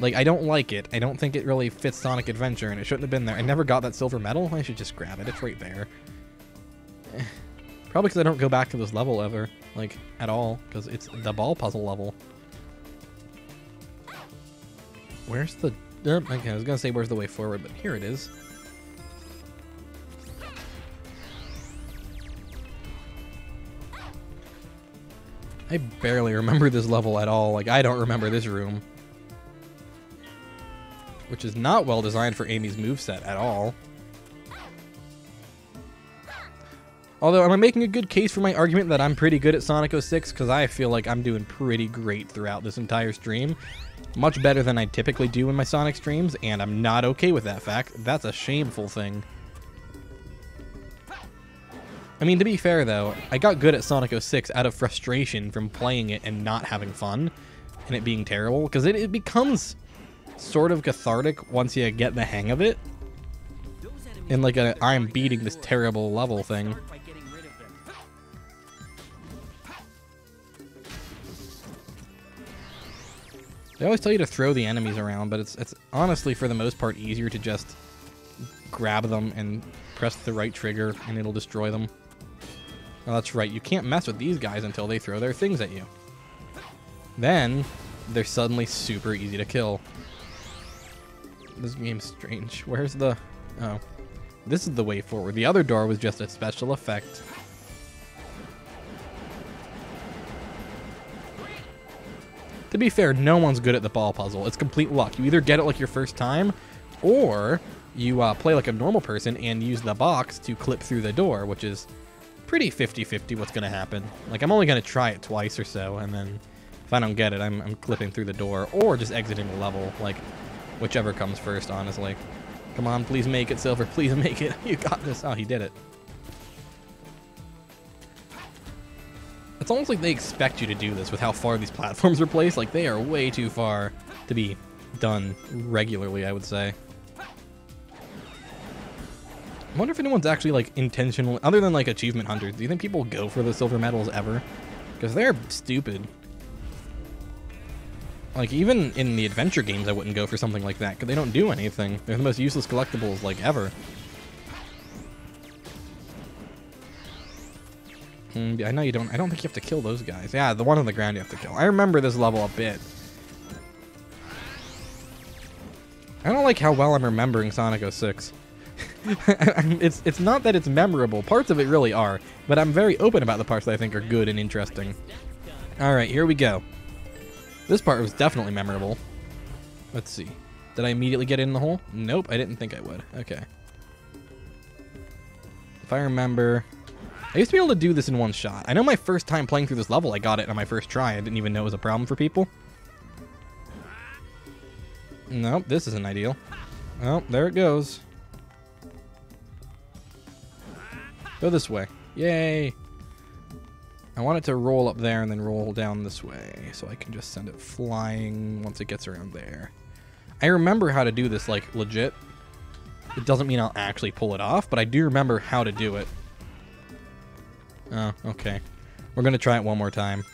Speaker 1: Like, I don't like it. I don't think it really fits Sonic Adventure, and it shouldn't have been there. I never got that silver medal. I should just grab it. It's right there. Probably because I don't go back to this level ever, like, at all, because it's the ball puzzle level. Where's the Okay, I was gonna say where's the way forward, but here it is. I barely remember this level at all. Like, I don't remember this room. Which is not well designed for Amy's moveset at all. Although, am I making a good case for my argument that I'm pretty good at Sonic 06? Because I feel like I'm doing pretty great throughout this entire stream. Much better than I typically do in my Sonic streams, and I'm not okay with that fact. That's a shameful thing. I mean, to be fair, though, I got good at Sonic 06 out of frustration from playing it and not having fun, and it being terrible, because it becomes sort of cathartic once you get the hang of it, in like a I'm beating this terrible level thing. They always tell you to throw the enemies around, but it's honestly, for the most part, easier to just grab them and press the right trigger, and it'll destroy them. Oh, that's right. You can't mess with these guys until they throw their things at you. Then, they're suddenly super easy to kill. This game's strange. Where's the... Oh. This is the way forward. The other door was just a special effect. To be fair, no one's good at the ball puzzle. It's complete luck. You either get it like your first time, or you play like a normal person and use the box to clip through the door, which is pretty 50-50 what's going to happen. Like, I'm only going to try it twice or so, and then if I don't get it, I'm clipping through the door, or just exiting the level, like, whichever comes first, honestly. Come on, please make it, Silver. Please make it. You got this. Oh, he did it. It's almost like they expect you to do this with how far these platforms are placed. Like, they are way too far to be done regularly, I would say. I wonder if anyone's actually, like, intentional, other than, like, achievement hunters. Do you think people go for the silver medals ever? Because they're stupid. Like, even in the adventure games, I wouldn't go for something like that, because they don't do anything. They're the most useless collectibles, like, ever. I know you don't. I don't think you have to kill those guys. Yeah, the one on the ground you have to kill. I remember this level a bit. I don't like how well I'm remembering Sonic 06. It's not that it's memorable. Parts of it really are, but I'm very open about the parts that I think are good and interesting. Alright, here we go. This part was definitely memorable. Let's see. Did I immediately get in the hole? Nope, I didn't think I would. Okay. If I remember... I used to be able to do this in one shot. I know my first time playing through this level, I got it on my first try. I didn't even know it was a problem for people. Nope, this isn't ideal. Oh, there it goes. Go this way. Yay! I want it to roll up there and then roll down this way, so I can just send it flying once it gets around there. I remember how to do this, like, legit. It doesn't mean I'll actually pull it off, but I do remember how to do it. Oh, okay. We're going to try it one more time.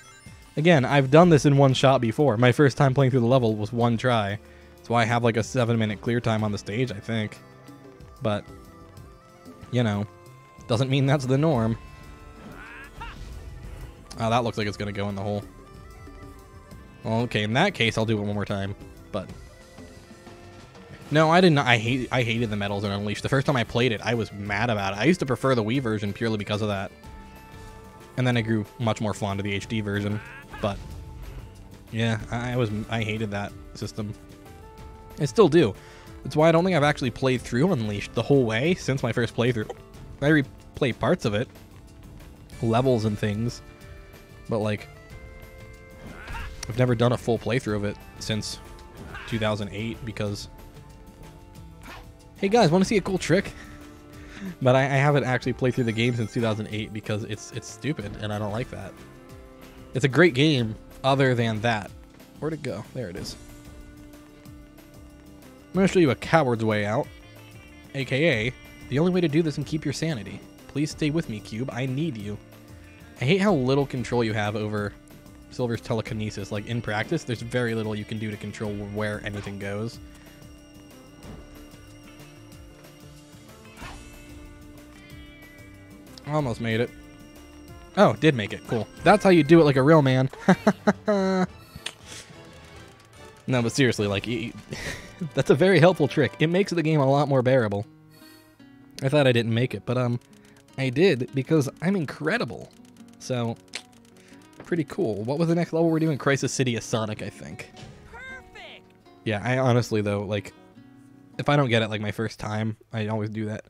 Speaker 1: Again, I've done this in one shot before. My first time playing through the level was one try. That's why I have like a 7-minute clear time on the stage, I think. But, you know, doesn't mean that's the norm. Oh, that looks like it's going to go in the hole. Well, okay, in that case, I'll do it one more time. But... no, I did not. I hated the medals in Unleashed. The first time I played it, I was mad about it. I used to prefer the Wii version purely because of that. And then I grew much more fond of the HD version. But yeah, I hated that system. I still do. That's why I don't think I've actually played through Unleashed the whole way since my first playthrough. I replay parts of it, levels and things, but like I've never done a full playthrough of it since 2008 because... hey guys, want to see a cool trick? But I haven't actually played through the game since 2008 because it's stupid and I don't like that. It's a great game other than that. Where'd it go? There it is. I'm going to show you a coward's way out. AKA, the only way to do this and keep your sanity. Please stay with me, Cube. I need you. I hate how little control you have over Silver's telekinesis. Like, in practice, there's very little you can do to control where anything goes. Almost made it. Oh, did make it. Cool. That's how you do it like a real man. No, but seriously, like, That's a very helpful trick. It makes the game a lot more bearable. I thought I didn't make it, but I did because I'm incredible. So, pretty cool. What was the next level we're doing? Crisis City of Sonic, I think.
Speaker 2: Perfect.
Speaker 1: Yeah, I honestly, though, like, if I don't get it, like, my first time, I always do that.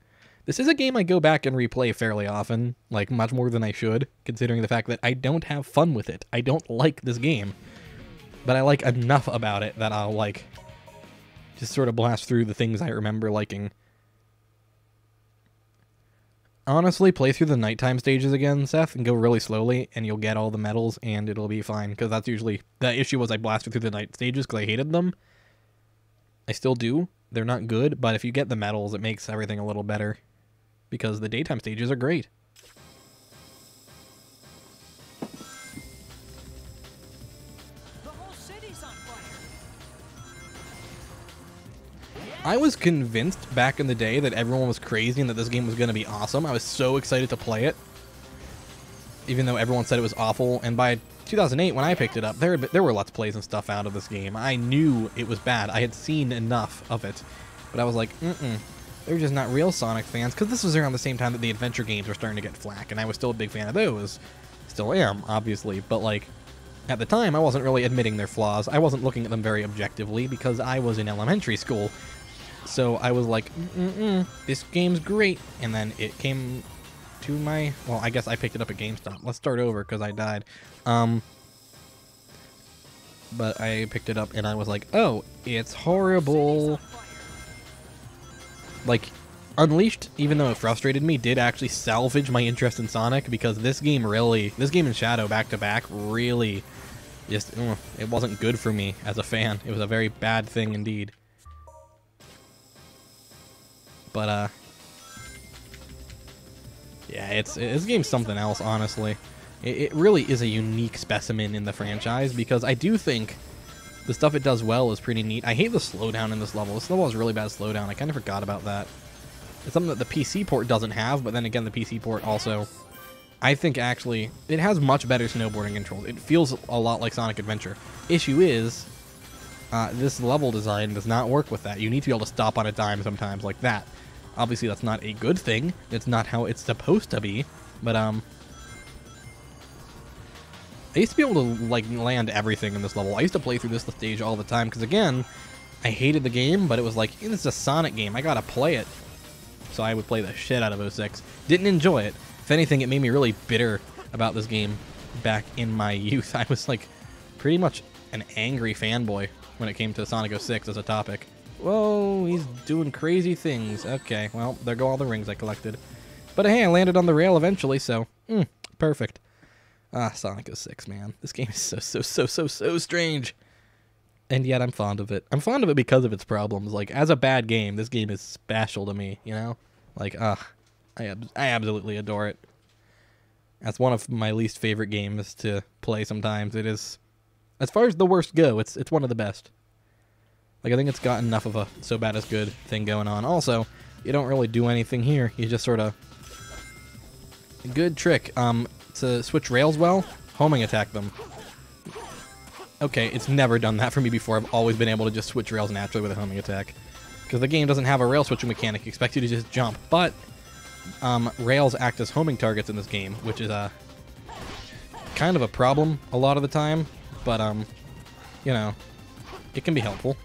Speaker 1: This is a game I go back and replay fairly often, like, much more than I should, considering the fact that I don't have fun with it. I don't like this game, but I like enough about it that I'll, like, just sort of blast through the things I remember liking. Honestly, play through the nighttime stages again, Seth, and go really slowly, and you'll get all the medals, and it'll be fine, because that's usually... The issue was I blasted through the night stages because I hated them. I still do. They're not good, but if you get the medals, it makes everything a little better, because the daytime stages are great.
Speaker 2: The whole city's on fire.
Speaker 1: I was convinced back in the day that everyone was crazy and that this game was going to be awesome. I was so excited to play it, even though everyone said it was awful. And by 2008, when I picked it up, there were Let's Plays and stuff out of this game. I knew it was bad. I had seen enough of it. But I was like, they're just not real Sonic fans, because this was around the same time that the adventure games were starting to get flack, and I was still a big fan of those. Still am, obviously, but like, at the time, I wasn't really admitting their flaws. I wasn't looking at them very objectively, because I was in elementary school. So I was like, this game's great. And then it came to my... Well, I guess I picked it up at GameStop. Let's start over, because I died. But I picked it up, and I was like, oh, it's horrible. Like, Unleashed, even though it frustrated me, did actually salvage my interest in Sonic, because this game and Shadow back-to-back really just... it wasn't good for me as a fan. It was a very bad thing indeed. But, yeah, this game's something else, honestly. It really is a unique specimen in the franchise, because I do think the stuff it does well is pretty neat. I hate the slowdown in this level. This level has really bad slowdown. I kind of forgot about that. It's something that the PC port doesn't have, but then again, the PC port also... I think, actually, it has much better snowboarding controls. It feels a lot like Sonic Adventure. Issue is, this level design does not work with that. You need to be able to stop on a dime sometimes like that. Obviously, that's not a good thing. It's not how it's supposed to be. But, I used to be able to, like, land everything in this level. I used to play through this stage all the time, because, again, I hated the game, but it was like, this is a Sonic game. I gotta play it. So I would play the shit out of 06. Didn't enjoy it. If anything, it made me really bitter about this game back in my youth. I was, like, pretty much an angry fanboy when it came to Sonic 06 as a topic. Whoa, he's doing crazy things. Okay, well, there go all the rings I collected. But hey, I landed on the rail eventually, so, perfect. Sonic 06, man. This game is so strange. And yet I'm fond of it. I'm fond of it because of its problems. Like, as a bad game, this game is special to me, you know? Like, I absolutely adore it. That's one of my least favorite games to play sometimes. It is, as far as the worst go, it's one of the best. Like, I think it's got enough of a so bad as good thing going on. Also, you don't really do anything here. You just sort of... Good trick. To switch rails well, homing attack them. Okay, it's never done that for me before. I've always been able to just switch rails naturally with a homing attack. Because the game doesn't have a rail switching mechanic. It expects you to just jump. But, rails act as homing targets in this game, which is, kind of a problem a lot of the time. But, you know, it can be helpful.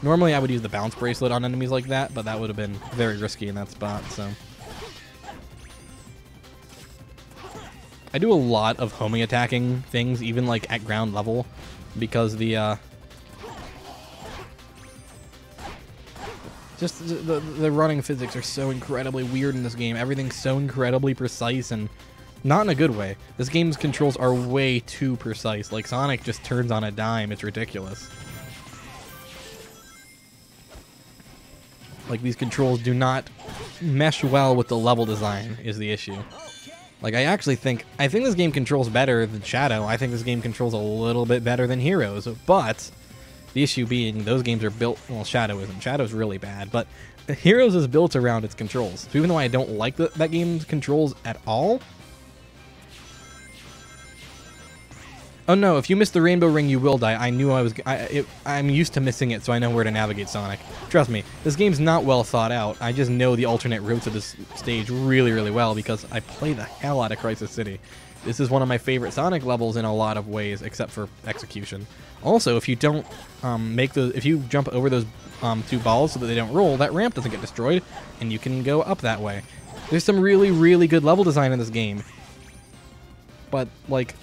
Speaker 1: Normally I would use the bounce bracelet on enemies like that, but that would have been very risky in that spot, so... I do a lot of homing attacking things, even like at ground level, because the just the running physics are so incredibly weird in this game. Everything's so incredibly precise, and not in a good way. This game's controls are way too precise. Like, Sonic just turns on a dime. It's ridiculous. Like, these controls do not mesh well with the level design is the issue. Like, I think this game controls better than Shadow. I think this game controls a little bit better than Heroes, but the issue being those games are built... Well, Shadow isn't. Shadow's really bad, but Heroes is built around its controls. So even though I don't like that game's controls at all... Oh no, if you miss the rainbow ring, you will die. I knew I was... I'm used to missing it, so I know where to navigate Sonic. Trust me, this game's not well thought out. I just know the alternate routes of this stage really, really well because I play the hell out of Crisis City. This is one of my favorite Sonic levels in a lot of ways, except for execution. Also, if you don't if you jump over those 2 balls so that they don't roll, that ramp doesn't get destroyed, and you can go up that way. There's some really, really good level design in this game. But, like,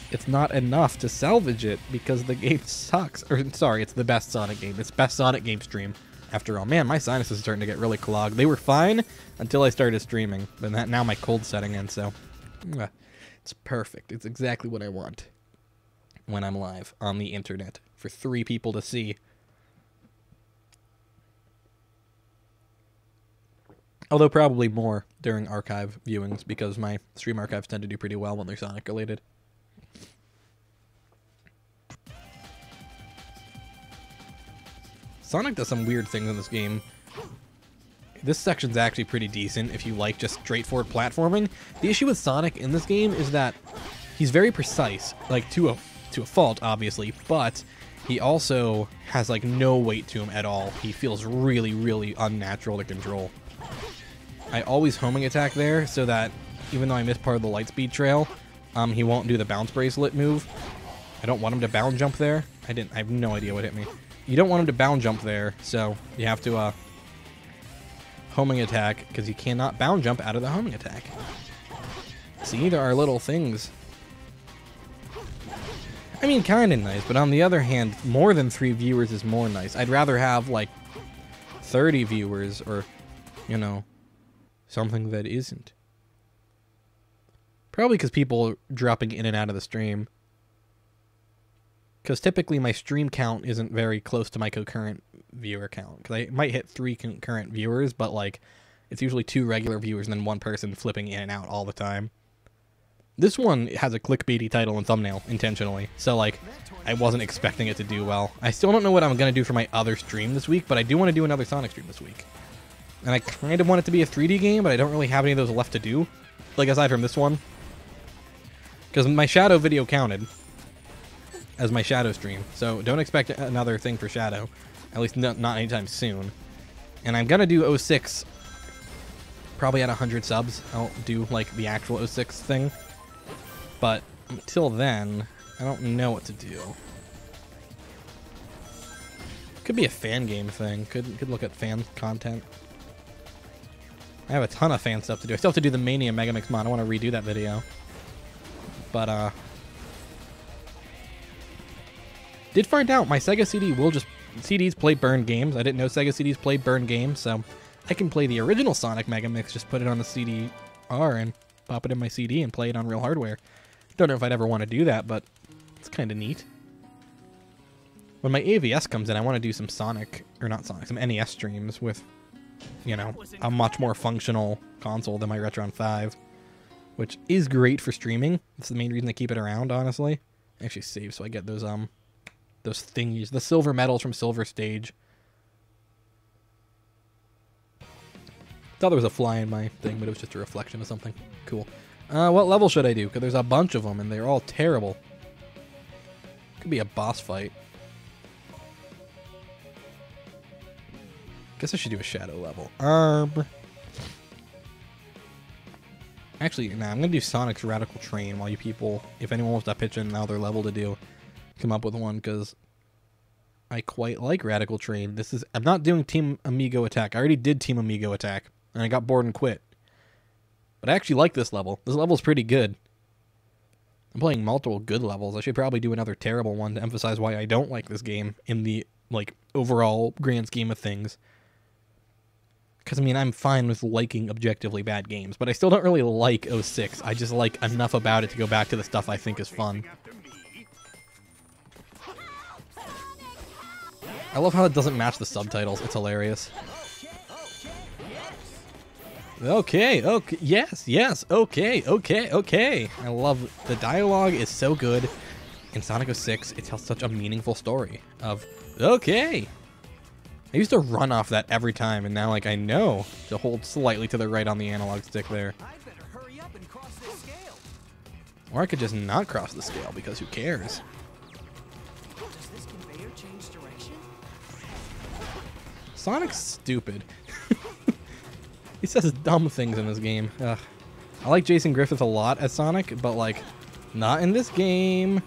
Speaker 1: it's not enough to salvage it because the game sucks. Or, sorry, it's the best Sonic game. It's best Sonic game stream. After all, man, my sinuses are starting to get really clogged. They were fine until I started streaming. But now my cold's setting in, so... it's perfect. It's exactly what I want when I'm live on the internet for 3 people to see. Although probably more during archive viewings because my stream archives tend to do pretty well when they're Sonic related. Sonic does some weird things in this game. This section's actually pretty decent if you like just straightforward platforming. The issue with Sonic in this game is that he's very precise, like to a fault, obviously, but he also has like no weight to him at all. He feels really, really unnatural to control. I always homing attack there so that even though I missed part of the Lightspeed trail, he won't do the bounce bracelet move. I don't want him to bound jump there. I have no idea what hit me. You don't want him to bound jump there, so you have to homing attack because you cannot bound jump out of the homing attack. See, there are little things. I mean, kind of nice, but on the other hand, more than 3 viewers is more nice. I'd rather have like 30 viewers or, you know, something that isn't. Probably because people are dropping in and out of the stream. Because typically my stream count isn't very close to my concurrent viewer count. Because I might hit 3 concurrent viewers, but like it's usually 2 regular viewers and then 1 person flipping in and out all the time. This one has a clickbaity title and thumbnail intentionally, so like I wasn't expecting it to do well. I still don't know what I'm going to do for my other stream this week, but I do want to do another Sonic stream this week. And I kind of want it to be a 3D game, but I don't really have any of those left to do. Like aside from this one. Because my Shadow video counted as my Shadow stream, so don't expect another thing for Shadow. At least not anytime soon. And I'm going to do 06 probably at 100 subs. I'll do like the actual 06 thing. But until then, I don't know what to do. Could be a fan game thing. Could look at fan content. I have a ton of fan stuff to do. I still have to do the Mania Megamix mod. I want to redo that video. But did find out my Sega CD will just CDs play burned games. I didn't know Sega CDs play burned games, so I can play the original Sonic Megamix, just put it on the CD-R and pop it in my CD and play it on real hardware. Don't know if I'd ever want to do that, but it's kind of neat. When my AVS comes in, I want to do some some NES streams with, you know, a much more functional console than my Retron 5, which is great for streaming. That's the main reason I keep it around, honestly. I actually save so I get those thingies, the silver medals from Silver Stage. Thought there was a fly in my thing, but it was just a reflection of something. Cool. What level should I do? Because there's a bunch of them, and they're all terrible. Could be a boss fight. Guess I should do a Shadow level. Actually, nah, I'm going to do Sonic's Radical Train while you people, if anyone wants to pitch in another level to do, come up with one, because I quite like Radical Train. I'm not doing Team Amigo Attack. I already did Team Amigo Attack, and I got bored and quit. But I actually like this level. This level's pretty good. I'm playing multiple good levels. I should probably do another terrible one to emphasize why I don't like this game in the, like, overall grand scheme of things. Because, I mean, I'm fine with liking objectively bad games, but I still don't really like 06. I just like enough about it to go back to the stuff I think is fun. I love how it doesn't match the subtitles. It's hilarious. Okay, yes, okay. I love the dialogue is so good. In Sonic 06, it tells such a meaningful story of, okay. I used to run off that every time, and now, like, I know to hold slightly to the right on the analog stick there. Or I could just not cross the scale, because who cares?
Speaker 2: Does this conveyor change direction?
Speaker 1: Sonic's stupid. He says dumb things in this game. Ugh. I like Jason Griffith a lot as Sonic, but like, not in this game.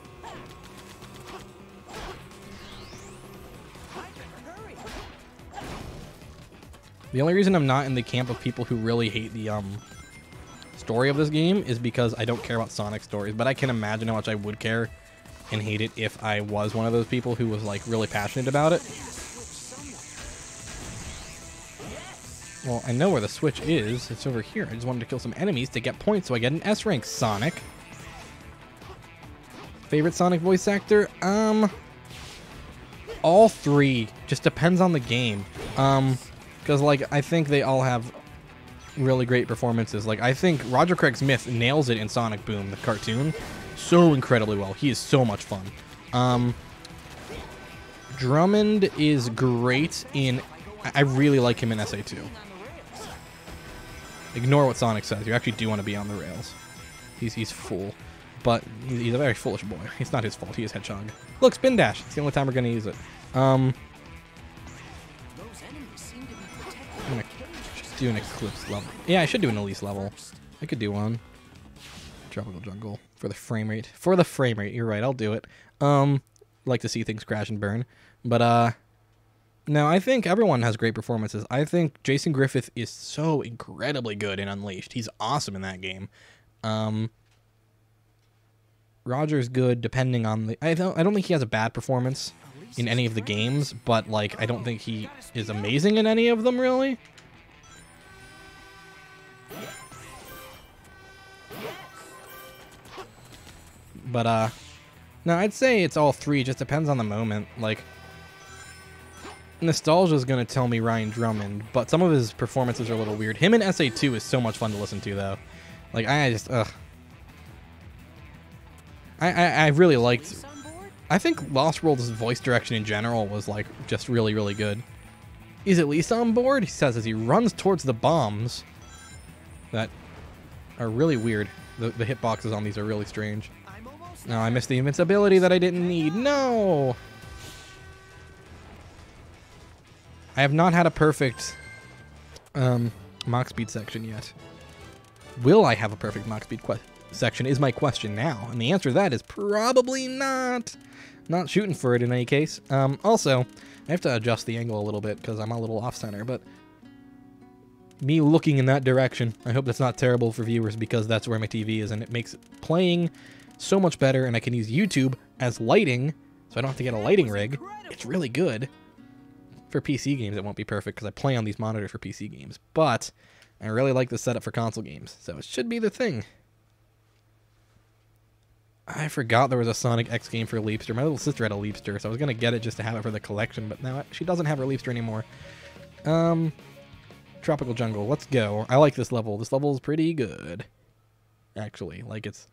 Speaker 2: Hurry!
Speaker 1: The only reason I'm not in the camp of people who really hate the story of this game is because I don't care about Sonic stories, but I can imagine how much I would care and hate it if I was one of those people who was like really passionate about it. Well, I know where the switch is. It's over here. I just wanted to kill some enemies to get points so I get an S rank, Sonic. Favorite Sonic voice actor? All three. Just depends on the game. Because, like, I think they all have really great performances. Like, I think Roger Craig Smith nails it in Sonic Boom, the cartoon, so incredibly well. He is so much fun. Drummond is great in... I really like him in SA2. Ignore what Sonic says. You actually do want to be on the rails. He's full. But he's a very foolish boy. It's not his fault. He is Hedgehog. Look, Spin Dash. It's the only time we're going to use it. I'm going to just do an Eclipse level. Yeah, I should do an Elise level. I could do one. Tropical Jungle. For the frame rate. For the frame rate. You're right. I'll do it. Like to see things crash and burn. But, no, I think everyone has great performances. I think Jason Griffith is so incredibly good in Unleashed. He's awesome in that game. Roger's good depending on the... I don't think he has a bad performance in any of the games, but like I don't think he is amazing in any of them really. But no, I'd say it's all three. It just depends on the moment. Like, nostalgia is going to tell me Ryan Drummond, but some of his performances are a little weird. Him in SA2 is so much fun to listen to, though. Like, I just, I really liked... I think Lost World's voice direction in general was, like, just really, really good. He's at least on board, he says, as he runs towards the bombs that are really weird. The hitboxes on these are really strange. No, I missed the invincibility that I didn't need. No! I have not had a perfect Mach Speed section yet. Will I have a perfect Mach Speed section is my question now. And the answer to that is probably not. Not shooting for it in any case. Also, I have to adjust the angle a little bit because I'm a little off-center, but me looking in that direction, I hope that's not terrible for viewers because that's where my TV is and it makes playing so much better, and I can use YouTube as lighting, so I don't have to get a lighting rig. It's really good. For PC games, it won't be perfect because I play on these monitors for PC games, but I really like the setup for console games, so it should be the thing. I forgot there was a Sonic X game for Leapster. My little sister had a Leapster, so I was going to get it just to have it for the collection, but now she doesn't have her Leapster anymore. Tropical Jungle, let's go. I like this level. This level is pretty good, actually. Like, it's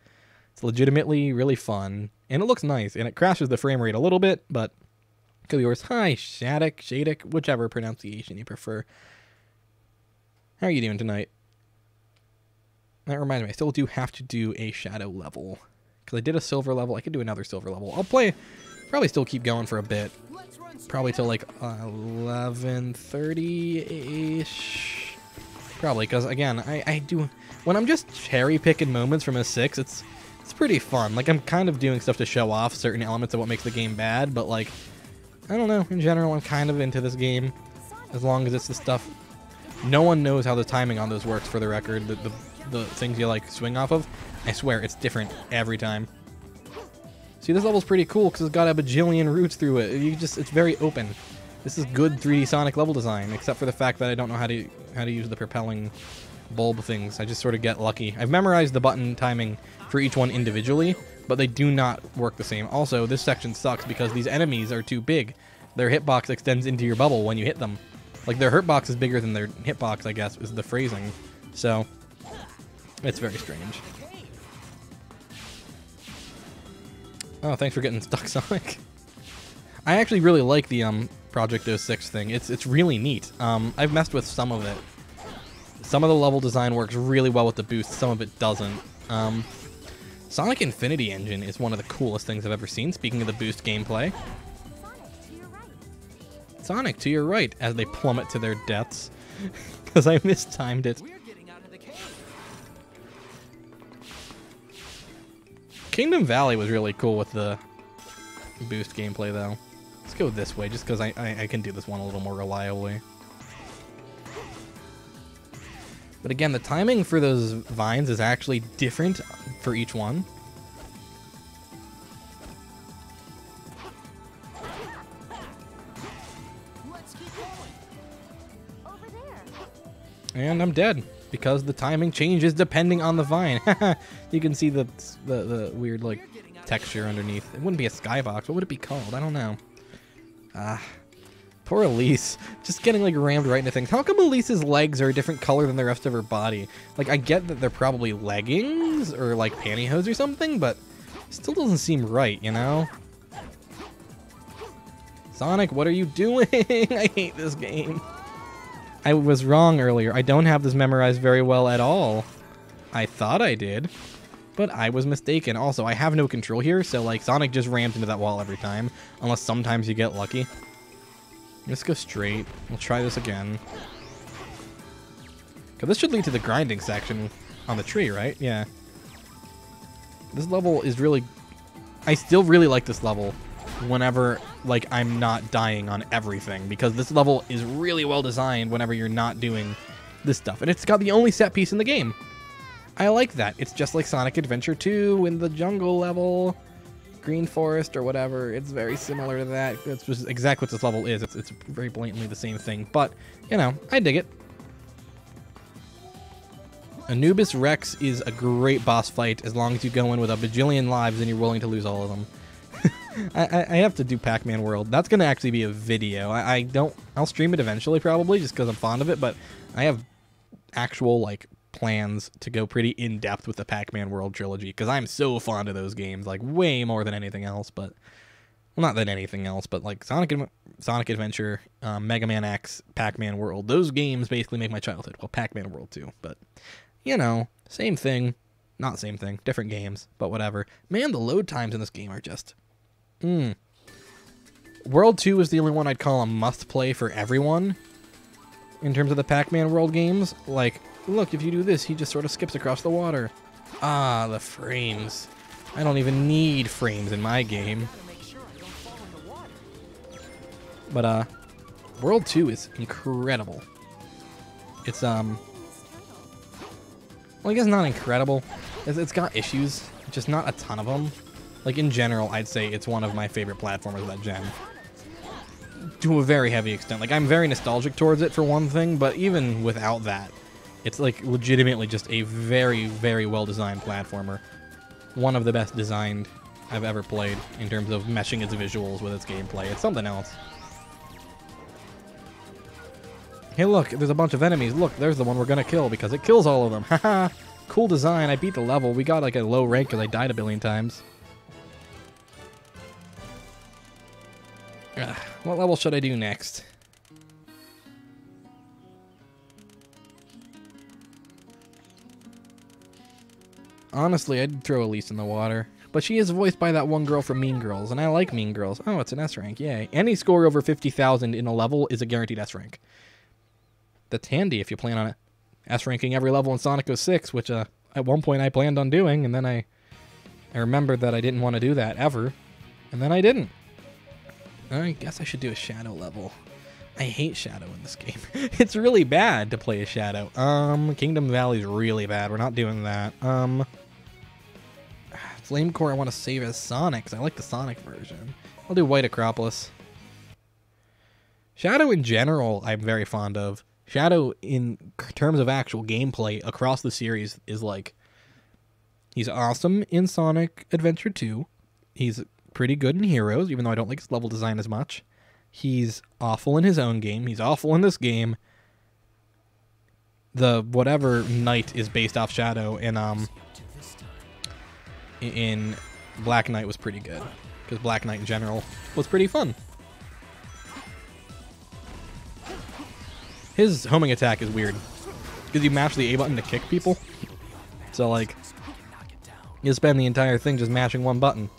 Speaker 1: legitimately really fun, and it looks nice, and it crashes the frame rate a little bit, but could be worse. Hi, Shadok, whichever pronunciation you prefer. How are you doing tonight? That reminds me, I still do have to do a Shadow level, because I did a Silver level. I could do another Silver level. I'll probably still keep going for a bit. Probably till like 11:30-ish. Probably, because again, I do... When I'm just cherry-picking moments from a 6, it's pretty fun. Like, I'm kind of doing stuff to show off certain elements of what makes the game bad, but like, I don't know. In general, I'm kind of into this game, as long as it's the stuff... No one knows how the timing on those works, for the record. The things you, like, swing off of, I swear, it's different every time. See, this level's pretty cool, because it's got a bajillion routes through it. It's very open. This is good 3D Sonic level design, except for the fact that I don't know how to use the propelling bulb things. I just sort of get lucky. I've memorized the button timing for each one individually, but they do not work the same. Also, this section sucks because these enemies are too big. Their hitbox extends into your bubble when you hit them. Like, their hurtbox is bigger than their hitbox, I guess, is the phrasing. So, it's very strange. Oh, thanks for getting stuck, Sonic. I actually really like the Project 06 thing. It's really neat. I've messed with some of it. Some of the level design works really well with the boost, some of it doesn't. Sonic Infinity Engine is one of the coolest things I've ever seen, speaking of the boost gameplay. Sonic, to your right, as they plummet to their deaths. Because I mistimed it.
Speaker 2: We're getting out of the cave.
Speaker 1: Kingdom Valley was really cool with the boost gameplay, though. Let's go this way, just because I can do this one a little more reliably. But again, the timing for those vines is actually different for each one.
Speaker 2: Let's keep going.
Speaker 3: Over there.
Speaker 1: And I'm dead, because the timing changes depending on the vine. You can see the weird, like, texture underneath. It wouldn't be a skybox. What would it be called? I don't know. Poor Elise. Just getting, like, rammed right into things. How come Elise's legs are a different color than the rest of her body? Like, I get that they're probably leggings or, like, pantyhose or something, but it still doesn't seem right, you know? Sonic, what are you doing? I hate this game. I was wrong earlier. I don't have this memorized very well at all. I thought I did, but I was mistaken. Also, I have no control here, so, like, Sonic just rams into that wall every time, unless sometimes you get lucky. Let's go straight. We'll try this again. Cause this should lead to the grinding section on the tree, right? Yeah. This level is really... I still really like this level whenever, like, I'm not dying on everything. Because this level is really well designed whenever you're not doing this stuff. And it's got the only set piece in the game. I like that. It's just like Sonic Adventure 2 in the jungle level. Green Forest or whatever. It's very similar to that. That's just exactly what this level is. It's very blatantly the same thing. But, you know, I dig it. Anubis Rex is a great boss fight as long as you go in with a bajillion lives and you're willing to lose all of them. I have to do Pac-Man World. That's going to actually be a video. I'll stream it eventually probably just because I'm fond of it, but I have actual, like, plans to go pretty in-depth with the Pac-Man World trilogy because I'm so fond of those games, like way more than anything else. But, well, not than anything else, but like Sonic Adventure, Mega Man X, Pac-Man World, those games basically make my childhood. Well, Pac-Man World too, but, you know, same thing. Not same thing, different games, but whatever. Man, the load times in this game are just... World 2 is the only one I'd call a must-play for everyone in terms of the Pac-Man World games. Like, look, if you do this, he just sort of skips across the water. Ah, the frames. I don't even need frames in my game.
Speaker 2: Gotta make sure I don't fall in the water.
Speaker 1: But, World 2 is incredible. It's, well, I guess not incredible. It's got issues, just not a ton of them. Like, in general, I'd say it's one of my favorite platformers of that gen. To a very heavy extent. Like, I'm very nostalgic towards it, for one thing, but even without that, it's, like, legitimately just a very, very well-designed platformer. One of the best designed I've ever played in terms of meshing its visuals with its gameplay. It's something else. Hey, look, there's a bunch of enemies. Look, there's the one we're gonna kill because it kills all of them. Haha! Cool design. I beat the level. We got, like, a low rank because I died a billion times. What level should I do next? Honestly, I'd throw Elise in the water. But she is voiced by that one girl from Mean Girls, and I like Mean Girls. Oh, it's an S rank, yay. Any score over 50,000 in a level is a guaranteed S rank. That's handy if you plan on it. S ranking every level in Sonic 06, which at one point I planned on doing, and then I remembered that I didn't want to do that ever, and then I didn't. I guess I should do a Shadow level. I hate Shadow in this game. It's really bad to play a Shadow. Kingdom Valley's really bad. We're not doing that. Flame Core I want to save as Sonic, because I like the Sonic version. I'll do White Acropolis. Shadow in general, I'm very fond of. Shadow, in terms of actual gameplay across the series, is like... He's awesome in Sonic Adventure 2. He's pretty good in Heroes, even though I don't like his level design as much. He's awful in his own game. He's awful in this game. The whatever Knight is based off Shadow in Black Knight was pretty good, because Black Knight in general was pretty fun. His homing attack is weird, because you mash the A button to kick people. So, like, You spend the entire thing just mashing one button.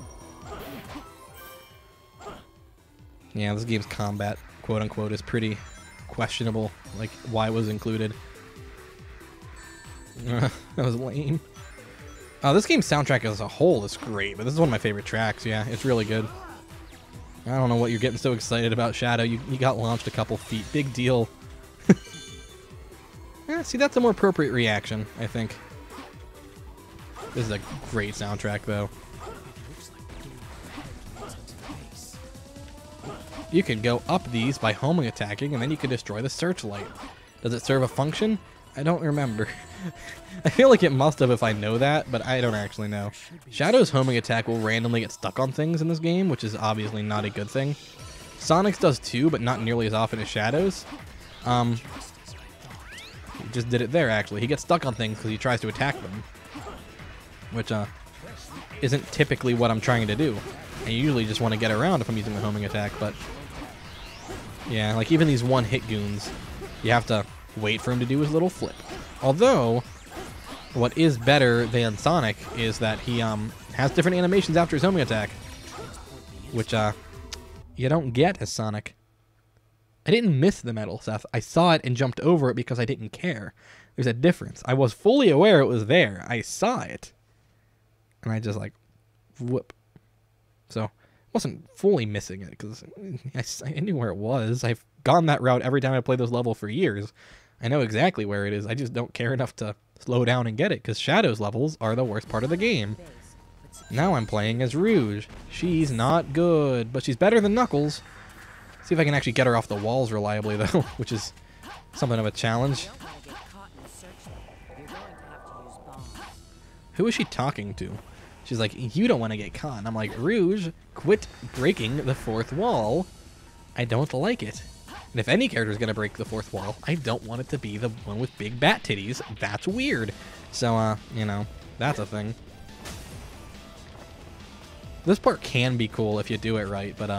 Speaker 1: Yeah, this game's combat, quote unquote, is pretty questionable. Like, why it was included. That was lame. This game's soundtrack as a whole is great, but this is one of my favorite tracks. Yeah, it's really good. I don't know what you're getting so excited about, Shadow. You got launched a couple feet. Big deal. Yeah, see, that's a more appropriate reaction, I think. This is a great soundtrack, though. You can go up these by homing attacking, and then you can destroy the searchlight. Does it serve a function? I don't remember. I feel like it must have if I know that, but I don't actually know. Shadow's homing attack will randomly get stuck on things in this game, which is obviously not a good thing. Sonic's does too, but not nearly as often as Shadow's. He just did it there, actually. He gets stuck on things because he tries to attack them, which isn't typically what I'm trying to do. I usually just want to get around if I'm using the homing attack, but yeah, like even these one-hit goons, you have to wait for him to do his little flip. Although, what is better than Sonic is that he has different animations after his homing attack, which you don't get as Sonic. I didn't miss the medal, Seth. I saw it and jumped over it because I didn't care. There's a difference. I was fully aware it was there. I saw it, and I just like, whoop. So I wasn't fully missing it because I knew where it was. I've gone that route every time I play this level for years. I know exactly where it is. I just don't care enough to slow down and get it because Shadow's levels are the worst part of the game. Now I'm playing as Rouge. She's not good, but she's better than Knuckles. See if I can actually get her off the walls reliably, though, which is something of a challenge. Who is she talking to? She's like, you don't want to get caught. And I'm like, Rouge, quit breaking the fourth wall. I don't like it. And if any character is going to break the fourth wall, I don't want it to be the one with big bat titties. That's weird. So, you know, that's a thing. This part can be cool if you do it right, but,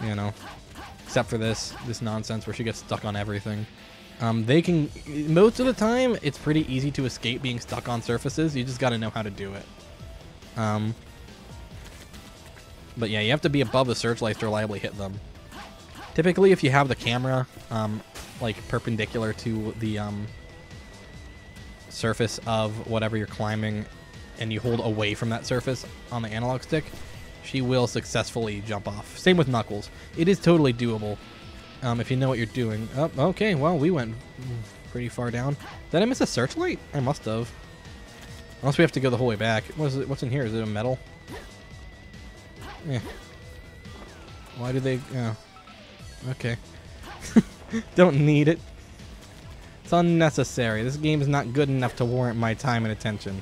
Speaker 1: you know, except for this nonsense where she gets stuck on everything. They can, most of the time, it's pretty easy to escape being stuck on surfaces. You just got to know how to do it. But yeah, you have to be above the searchlights to reliably hit them. Typically, if you have the camera, like perpendicular to the surface of whatever you're climbing, and you hold away from that surface on the analog stick, she will successfully jump off. Same with Knuckles. It is totally doable if you know what you're doing. Oh, okay, well, we went pretty far down. Did I miss a searchlight? I must have. Unless we have to go the whole way back. What's in here? Is it a medal? Yeah. Why do they... Oh. Okay. Don't need it. It's unnecessary. This game is not good enough to warrant my time and attention.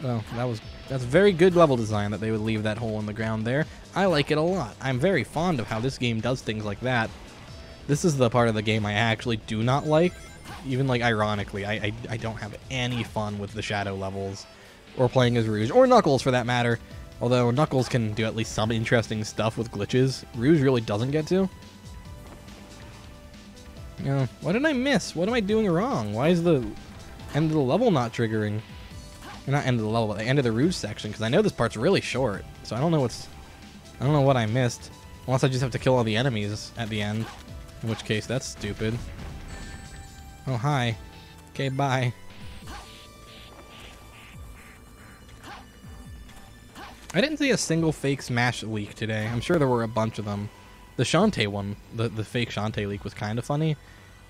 Speaker 1: Well, that's very good level design that they would leave that hole in the ground there. I like it a lot. I'm very fond of how this game does things like that. This is the part of the game I actually do not like. Even, like, ironically, I don't have any fun with the Shadow levels, or playing as Rouge, or Knuckles for that matter. Although Knuckles can do at least some interesting stuff with glitches. Rouge really doesn't get to. You know, what did I miss? What am I doing wrong? Why is the end of the level not triggering? Or not end of the level, but the end of the Rouge section, because I know this part's really short. So I don't know what I missed. Unless I just have to kill all the enemies at the end. In which case, that's stupid. Oh, hi. Okay, bye. I didn't see a single fake Smash leak today. I'm sure there were a bunch of them. The Shantae one, the fake Shantae leak was kind of funny.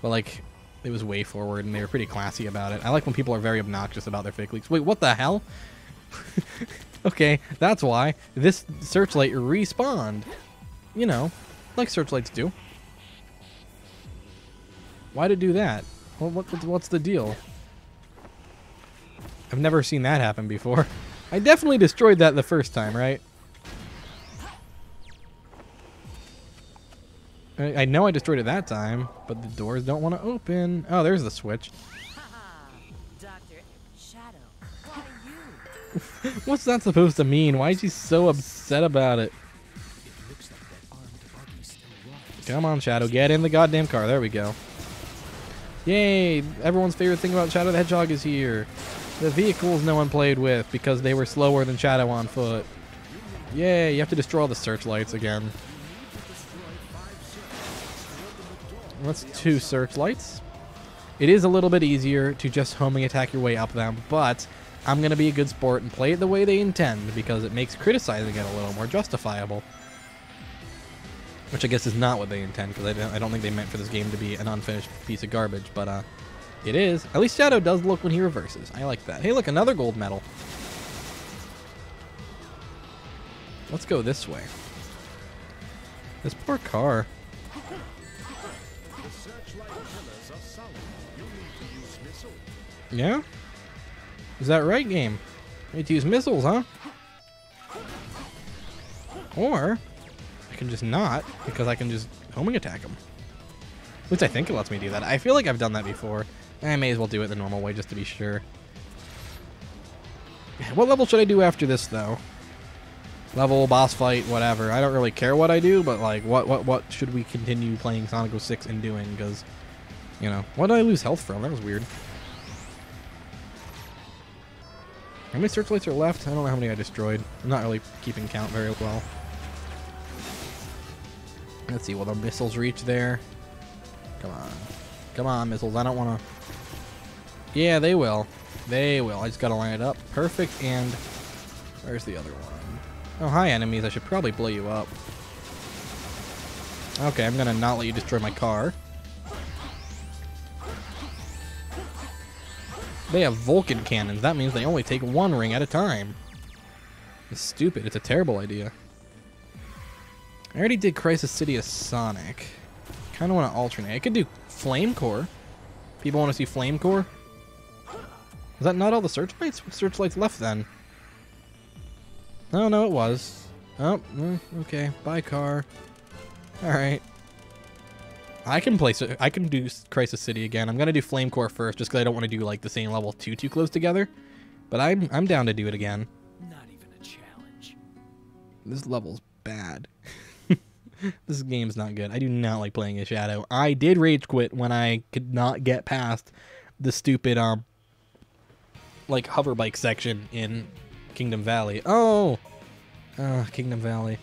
Speaker 1: But, like, it was way forward, and they were pretty classy about it. I like when people are very obnoxious about their fake leaks. Wait, what the hell? Okay, that's why. This searchlight respawned. You know, like searchlights do. Why'd it do that? Well, what's the deal? I've never seen that happen before. I definitely destroyed that the first time, right? I know I destroyed it that time, but the doors don't want to open. Oh, there's the switch.
Speaker 2: Dr. Shadow, why you?
Speaker 1: What's that supposed to mean? Why is she so upset about it? Come on, Shadow, get in the goddamn car. There we go. Yay! Everyone's favorite thing about Shadow the Hedgehog is here. The vehicles no one played with because they were slower than Shadow on foot. Yay! You have to destroy all the searchlights again. That's 2 searchlights. It is a little bit easier to just homing attack your way up them, but I'm going to be a good sport and play it the way they intend because it makes criticizing it a little more justifiable. Which I guess is not what they intend, because I don't think they meant for this game to be an unfinished piece of garbage, but it is. At least Shadow does look when he reverses. I like that. Hey, look, another gold medal. Let's go this way. This poor car. Yeah? Is that right, game? I need to use missiles, huh? Or I can just not, because I can just homing attack them. At least I think it lets me do that. I feel like I've done that before. I may as well do it the normal way just to be sure. What level should I do after this, though? Level, boss fight, whatever. I don't really care what I do, but like, what should we continue playing Sonic 06 and doing? Because, you know, what did I lose health from? That was weird. How many searchlights are left? I don't know how many I destroyed. I'm not really keeping count very well. Let's see, will the missiles reach there? Come on. Come on, missiles. I don't want to... Yeah, they will. They will. I just got to line it up. Perfect, and... Where's the other one? Oh, hi, enemies. I should probably blow you up. Okay, I'm going to not let you destroy my car. They have Vulcan cannons. That means they only take 1 ring at a time. It's stupid. It's a terrible idea. I already did Crisis City as Sonic. Kind of want to alternate. I could do Flame Core. People want to see Flame Core? Is that not all the searchlights? What searchlights left then? Oh, no, it was. Oh, okay. Bye, car. Alright. I can do Crisis City again. I'm gonna do Flame Core first, just because I don't want to do like the same level too close together. But I'm down to do it again.
Speaker 2: Not even a challenge.
Speaker 1: This level's bad. This game's not good. I do not like playing as Shadow. I did rage quit when I could not get past the stupid like hover bike section in Kingdom Valley. Oh, Kingdom Valley.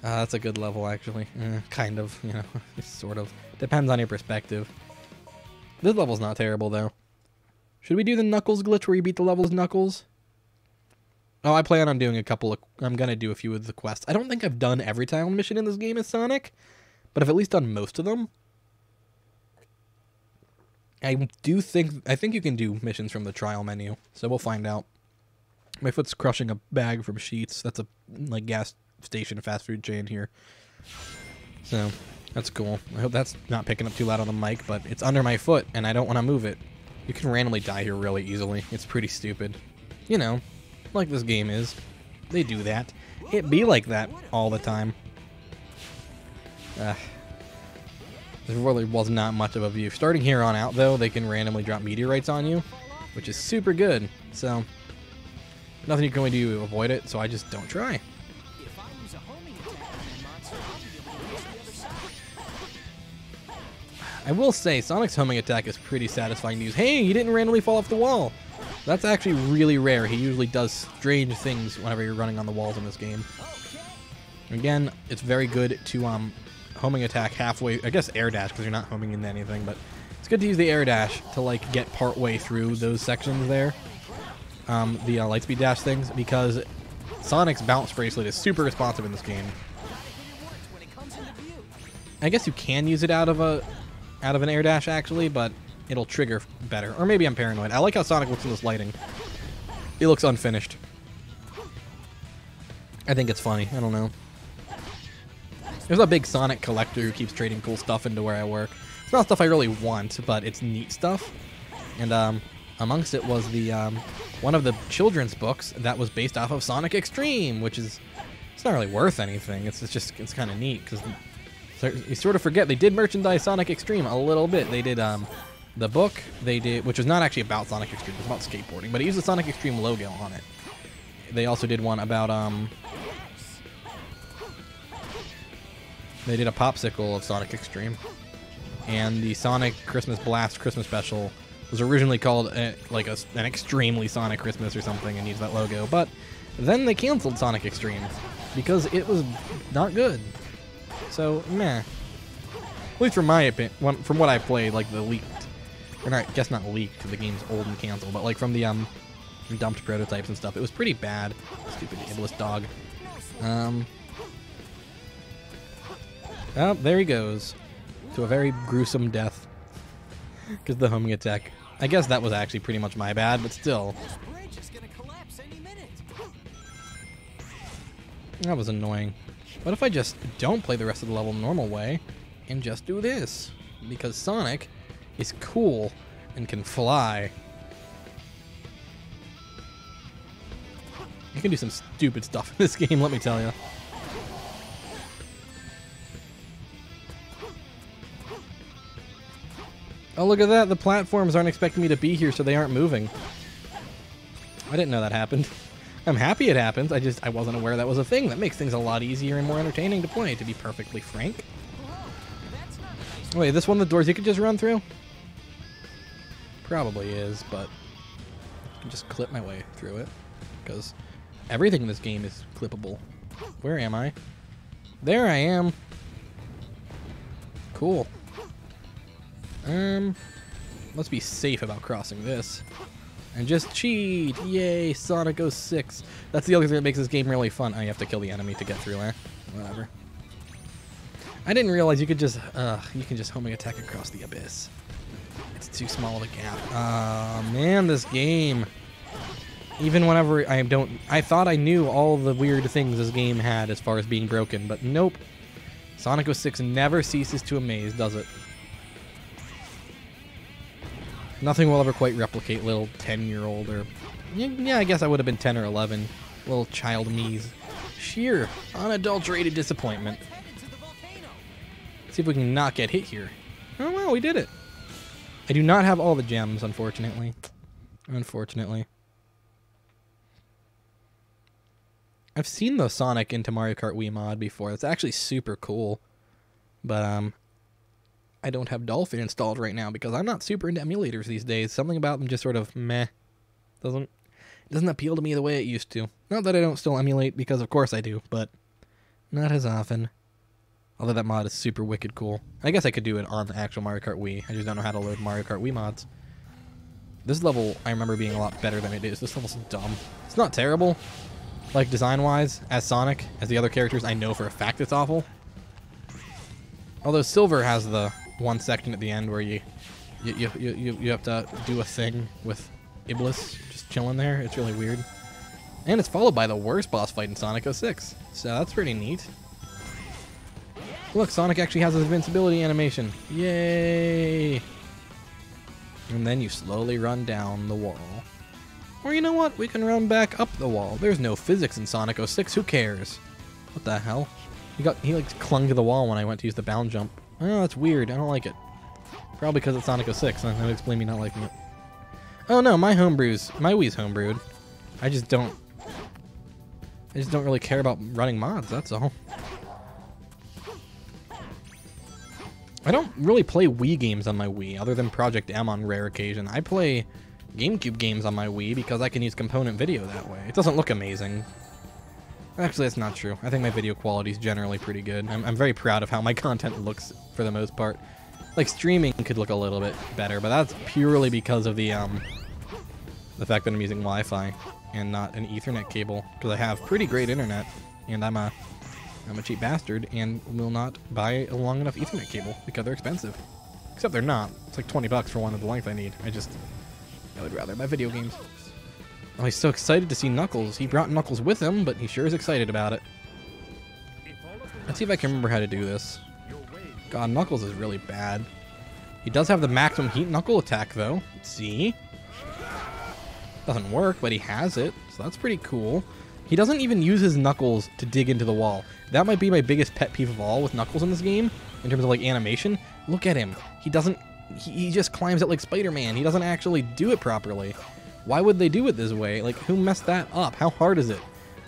Speaker 1: That's a good level, actually. Kind of, you know, sort of. Depends on your perspective. This level's not terrible, though. Should we do the Knuckles glitch where you beat the levels Knuckles? Oh, I plan on doing a couple of... I'm going to do a few of the quests. I don't think I've done every town mission in this game as Sonic, but I've at least done most of them. I think you can do missions from the trial menu, so we'll find out. My foot's crushing a bag from Sheets. That's a, like, gas station fast food chain here. So, that's cool. I hope that's not picking up too loud on the mic, but it's under my foot, and I don't want to move it. You can randomly die here really easily. It's pretty stupid. You know, like this game is. They do that. It be like that all the time. There really was not much of a view. Starting here on out, though, they can randomly drop meteorites on you, which is super good. So, nothing you can really do to avoid it, so I just don't try. I will say, Sonic's homing attack is pretty satisfying to use. Hey, you didn't randomly fall off the wall. That's actually really rare. He usually does strange things whenever you're running on the walls in this game. Again, it's very good to homing attack halfway. I guess air dash because you're not homing into anything, but it's good to use the air dash to like get part way through those sections there. The lightspeed dash things, because Sonic's bounce bracelet is super responsive in this game. I guess you can use it out of an air dash actually, but it'll trigger better. Or maybe I'm paranoid. I like how Sonic looks in this lighting. It looks unfinished. I think it's funny. I don't know. There's a big Sonic collector who keeps trading cool stuff into where I work. It's not stuff I really want, but it's neat stuff. And amongst it was the one of the children's books that was based off of Sonic Extreme, which is, it's not really worth anything. It's kind of neat because you sort of forget they did merchandise Sonic Extreme a little bit. They did the book they did, which was not actually about Sonic Extreme, it was about skateboarding, but it used the Sonic Extreme logo on it. They also did one about they did a popsicle of Sonic Extreme. and the Sonic Christmas Blast Christmas Special was originally called an Extremely Sonic Christmas or something and used that logo, but then they canceled Sonic Extreme because it was not good. So, meh. At least from my opinion, from what I played, like the leaked, or not, I guess not leaked, the game's old and canceled, but like from the dumped prototypes and stuff, it was pretty bad. Stupid Iblis dog. Oh, there he goes. To a very gruesome death. Because the homing attack. I guess that was actually pretty much my bad, but still.
Speaker 2: This bridge is gonna collapse any minute.
Speaker 1: That was annoying. What if I just don't play the rest of the level the normal way and just do this? Because Sonic is cool and can fly. You can do some stupid stuff in this game, let me tell you. Oh, look at that. The platforms aren't expecting me to be here, so they aren't moving. I didn't know that happened. I'm happy it happens. I wasn't aware that was a thing. That makes things a lot easier and more entertaining to play, to be perfectly frank. Wait, this one of the doors you could just run through? Probably is, but I can just clip my way through it, because everything in this game is clippable. Where am I? There I am. Cool. Let's be safe about crossing this. And just cheat! Yay, Sonic 06. That's the other thing that makes this game really fun. Oh, you have to kill the enemy to get through there. Whatever. I didn't realize you can just homing attack across the abyss. It's too small of a gap. Man, this game. Even whenever I thought I knew all the weird things this game had as far as being broken, but nope. Sonic 06 never ceases to amaze, does it? Nothing will ever quite replicate little 10-year-old or... Yeah, I guess I would have been 10 or 11. Little child me's sheer, unadulterated disappointment. Let's see if we can not get hit here. Oh, well, we did it. I do not have all the gems, unfortunately. Unfortunately. I've seen the Sonic into Mario Kart Wii mod before. It's actually super cool. But, I don't have Dolphin installed right now because I'm not super into emulators these days. Something about them just sort of meh. Doesn't appeal to me the way it used to. Not that I don't still emulate, because of course I do, but not as often. Although that mod is super wicked cool. I guess I could do it on the actual Mario Kart Wii. I just don't know how to load Mario Kart Wii mods. This level, I remember being a lot better than it is. This level's dumb. It's not terrible. Like, design-wise, as Sonic, as the other characters, I know for a fact it's awful. Although Silver has the one section at the end where you have to do a thing with Iblis just chilling there. It's really weird. And it's followed by the worst boss fight in Sonic 06. So that's pretty neat. Look, Sonic actually has his invincibility animation. Yay! And then you slowly run down the wall. Or you know what? We can run back up the wall. There's no physics in Sonic 06. Who cares? What the hell? He like clung to the wall when I went to use the bound jump. Oh, that's weird. I don't like it. Probably because it's Sonic 06. That would explain me not liking it. Oh no, my Wii's homebrewed. I just don't really care about running mods, that's all. I don't really play Wii games on my Wii, other than Project M on rare occasion. I play GameCube games on my Wii because I can use component video that way. It doesn't look amazing. Actually, that's not true. I think my video quality is generally pretty good. I'm very proud of how my content looks for the most part. Like, streaming could look a little bit better, but that's purely because of the fact that I'm using Wi-Fi and not an Ethernet cable, because I have pretty great internet, and I'm a cheap bastard and will not buy a long enough Ethernet cable because they're expensive. Except they're not. It's like 20 bucks for one of the length I need. I would rather buy video games. Oh, he's so excited to see Knuckles. He brought Knuckles with him, but he sure is excited about it. Let's see if I can remember how to do this. God, Knuckles is really bad. He does have the maximum heat knuckle attack, though. See? Doesn't work, but he has it, so that's pretty cool. He doesn't even use his knuckles to dig into the wall. That might be my biggest pet peeve of all with Knuckles in this game, in terms of, like, animation. Look at him. He just climbs it like Spider-Man. He doesn't actually do it properly. Why would they do it this way? Like, who messed that up? How hard is it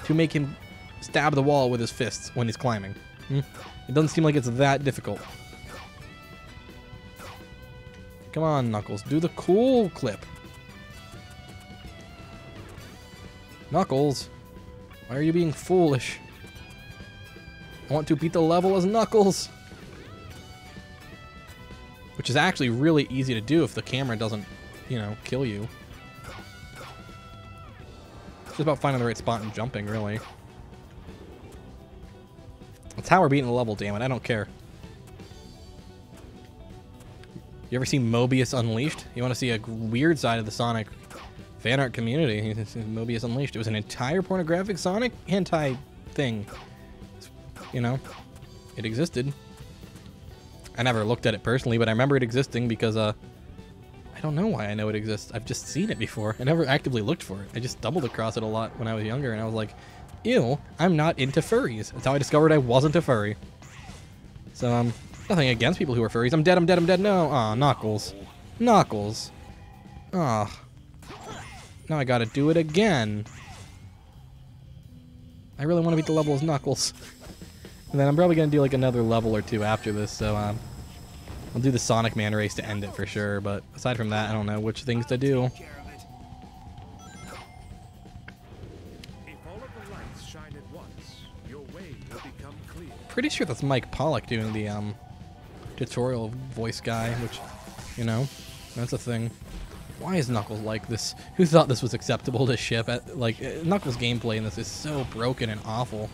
Speaker 1: to make him stab the wall with his fists when he's climbing? It doesn't seem like it's that difficult. Come on, Knuckles. Do the cool clip. Knuckles, why are you being foolish? I want to beat the level as Knuckles. Which is actually really easy to do if the camera doesn't, you know, kill you. It's just about finding the right spot and jumping, really. That's how we're beating the level, damn it. I don't care. You ever seen Mobius Unleashed? You want to see a weird side of the Sonic fan art community? Mobius Unleashed. It was an entire pornographic Sonic hentai thing. You know, it existed. I never looked at it personally, but I remember it existing because, I don't know why I know it exists. I've just seen it before. I never actively looked for it. I just stumbled across it a lot when I was younger, and I was like, ew, I'm not into furries. That's how I discovered I wasn't a furry. So, nothing against people who are furries. I'm dead, I'm dead, I'm dead. No. Aw, Knuckles. Knuckles. Aw. Now I gotta do it again. I really want to beat the level as Knuckles. And then I'm probably gonna do like another level or two after this, so I'll do the Sonic Man race to end it for sure, but aside from that, I don't know which things to do.
Speaker 4: If all of the lights shine at once, your way will become clear.
Speaker 1: Pretty sure that's Mike Pollock doing the tutorial voice guy, which, you know, that's a thing. Why is Knuckles like this? Who thought this was acceptable to ship? Knuckles gameplay in this is so broken and awful.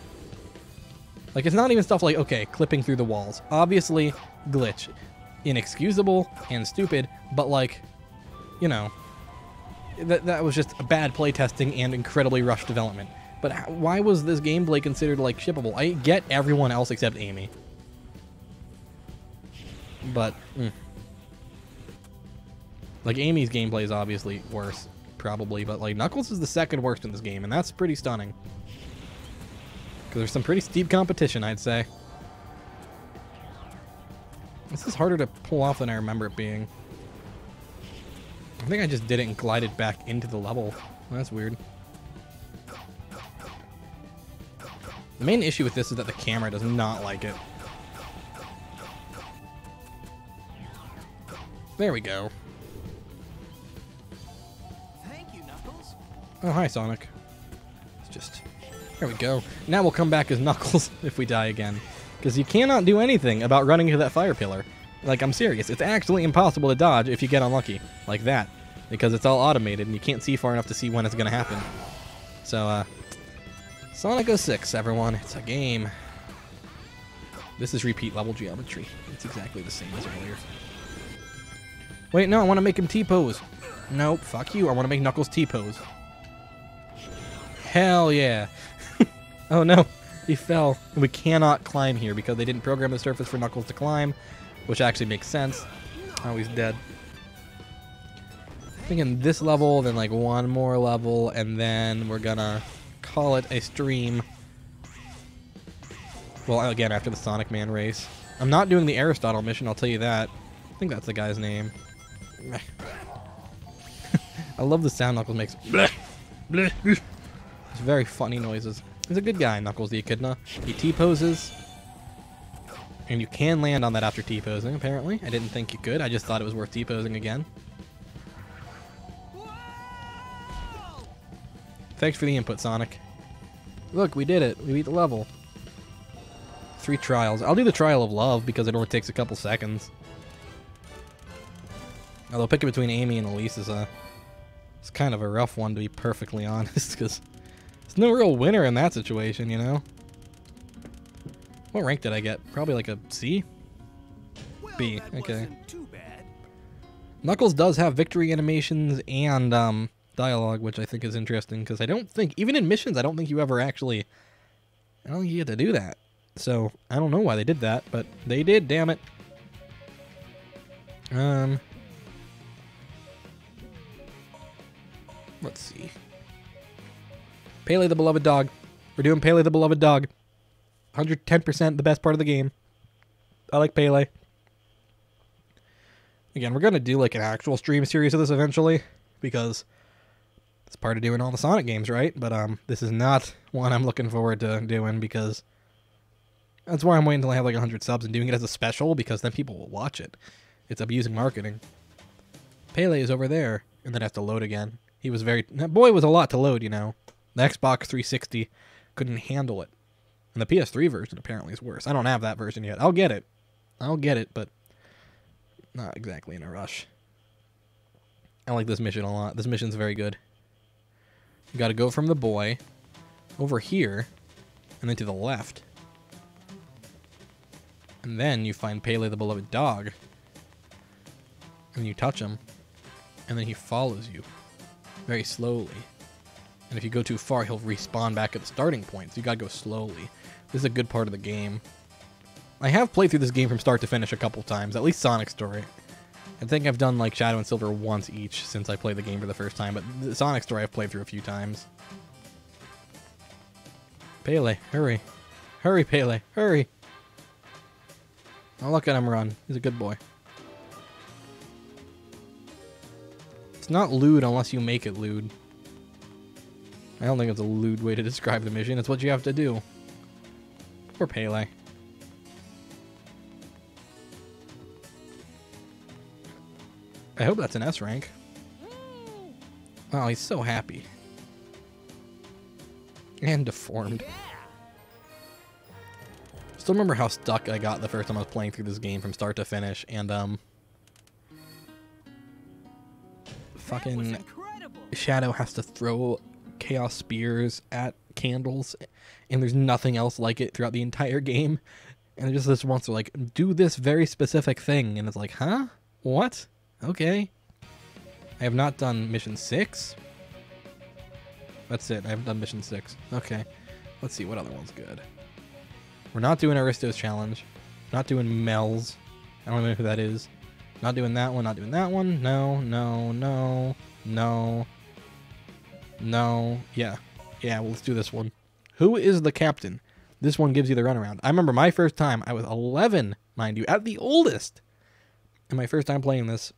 Speaker 1: Like, it's not even stuff like, okay, clipping through the walls. Obviously, glitch. Inexcusable and stupid, but like, you know, that was just a bad playtesting and incredibly rushed development. But why was this gameplay considered, like, shippable? I get everyone else except Amy. But, like, Amy's gameplay is obviously worse, probably, but, like, Knuckles is the second worst in this game, and that's pretty stunning. Because there's some pretty steep competition, I'd say. This is harder to pull off than I remember it being. I think I just did it and glided back into the level. That's weird. The main issue with this is that the camera does not like it. There we go.
Speaker 2: Thank you, Knuckles.
Speaker 1: Oh, hi, Sonic. It's just... There we go. Now we'll come back as Knuckles if we die again. Because you cannot do anything about running into that fire pillar. Like, I'm serious. It's actually impossible to dodge if you get unlucky. Like that. Because it's all automated and you can't see far enough to see when it's going to happen. So, Sonic 06, everyone. It's a game. This is repeat level geometry. It's exactly the same as earlier. Wait, no, I want to make him T-pose. Nope, fuck you. I want to make Knuckles T-pose. Hell yeah. Oh no, he fell. And we cannot climb here because they didn't program the surface for Knuckles to climb, which actually makes sense. Oh, he's dead. I think in this level, then like one more level, and then we're gonna call it a stream. Well, again, after the Sonic Man race. I'm not doing the Aristotle mission, I'll tell you that. I think that's the guy's name. I love the sound Knuckles makes. It's very funny noises. He's a good guy, Knuckles the Echidna. He T-poses. And you can land on that after T-posing, apparently. I didn't think you could. I just thought it was worth T-posing again. Thanks for the input, Sonic. Look, we did it. We beat the level. 3 trials. I'll do the trial of love because it only takes a couple seconds. Although picking between Amy and Elise is it's kind of a rough one, to be perfectly honest, because there's no real winner in that situation, you know? What rank did I get? Probably like a C? B, okay.
Speaker 4: Too bad.
Speaker 1: Knuckles does have victory animations and dialogue, which I think is interesting, because I don't think, even in missions, I don't think you ever actually, I don't think you get to do that. So, I don't know why they did that, but they did, damn it. Let's see. Pele the Beloved Dog. We're doing Pele the Beloved Dog. 110% the best part of the game. I like Pele. Again, we're going to do like an actual stream series of this eventually, because it's part of doing all the Sonic games, right? But this is not one I'm looking forward to doing, because that's why I'm waiting until I have like 100 subs and doing it as a special, because then people will watch it. It's abusing marketing. Pele is over there. And then I have to load again. He was that boy was a lot to load, you know. The Xbox 360 couldn't handle it. And the PS3 version apparently is worse. I don't have that version yet. I'll get it. But not exactly in a rush. I like this mission a lot. This mission's very good. You gotta go from the boy over here and then to the left. And then you find Pele the beloved dog. And you touch him. And then he follows you very slowly. And if you go too far, he'll respawn back at the starting point. So you gotta go slowly. This is a good part of the game. I have played through this game from start to finish a couple times, at least Sonic Story. I think I've done like Shadow and Silver once each since I played the game for the first time, but the Sonic Story I've played through a few times. Pele, hurry. Hurry, Pele, hurry. Oh, look at him run. He's a good boy. It's not lewd unless you make it lewd. I don't think it's a lewd way to describe the mission. It's what you have to do. Poor Pele. I hope that's an S rank. Oh, he's so happy. And deformed. Still remember how stuck I got the first time I was playing through this game from start to finish, and fucking Shadow has to throw chaos spears at candles, and there's nothing else like it throughout the entire game. And just this once, they're like, do this very specific thing, and it's like, huh? What? Okay. I have not done mission 6. That's it. I haven't done mission 6. Okay. Let's see what other one's good. We're not doing Aristo's challenge. Not doing Mel's. I don't even know who that is. Not doing that one. Not doing that one. No, no, no, no, no. Yeah. Yeah, well, let's do this one. Who is the captain? This one gives you the runaround. I remember my first time. I was 11, mind you, at the oldest. And my first time playing this.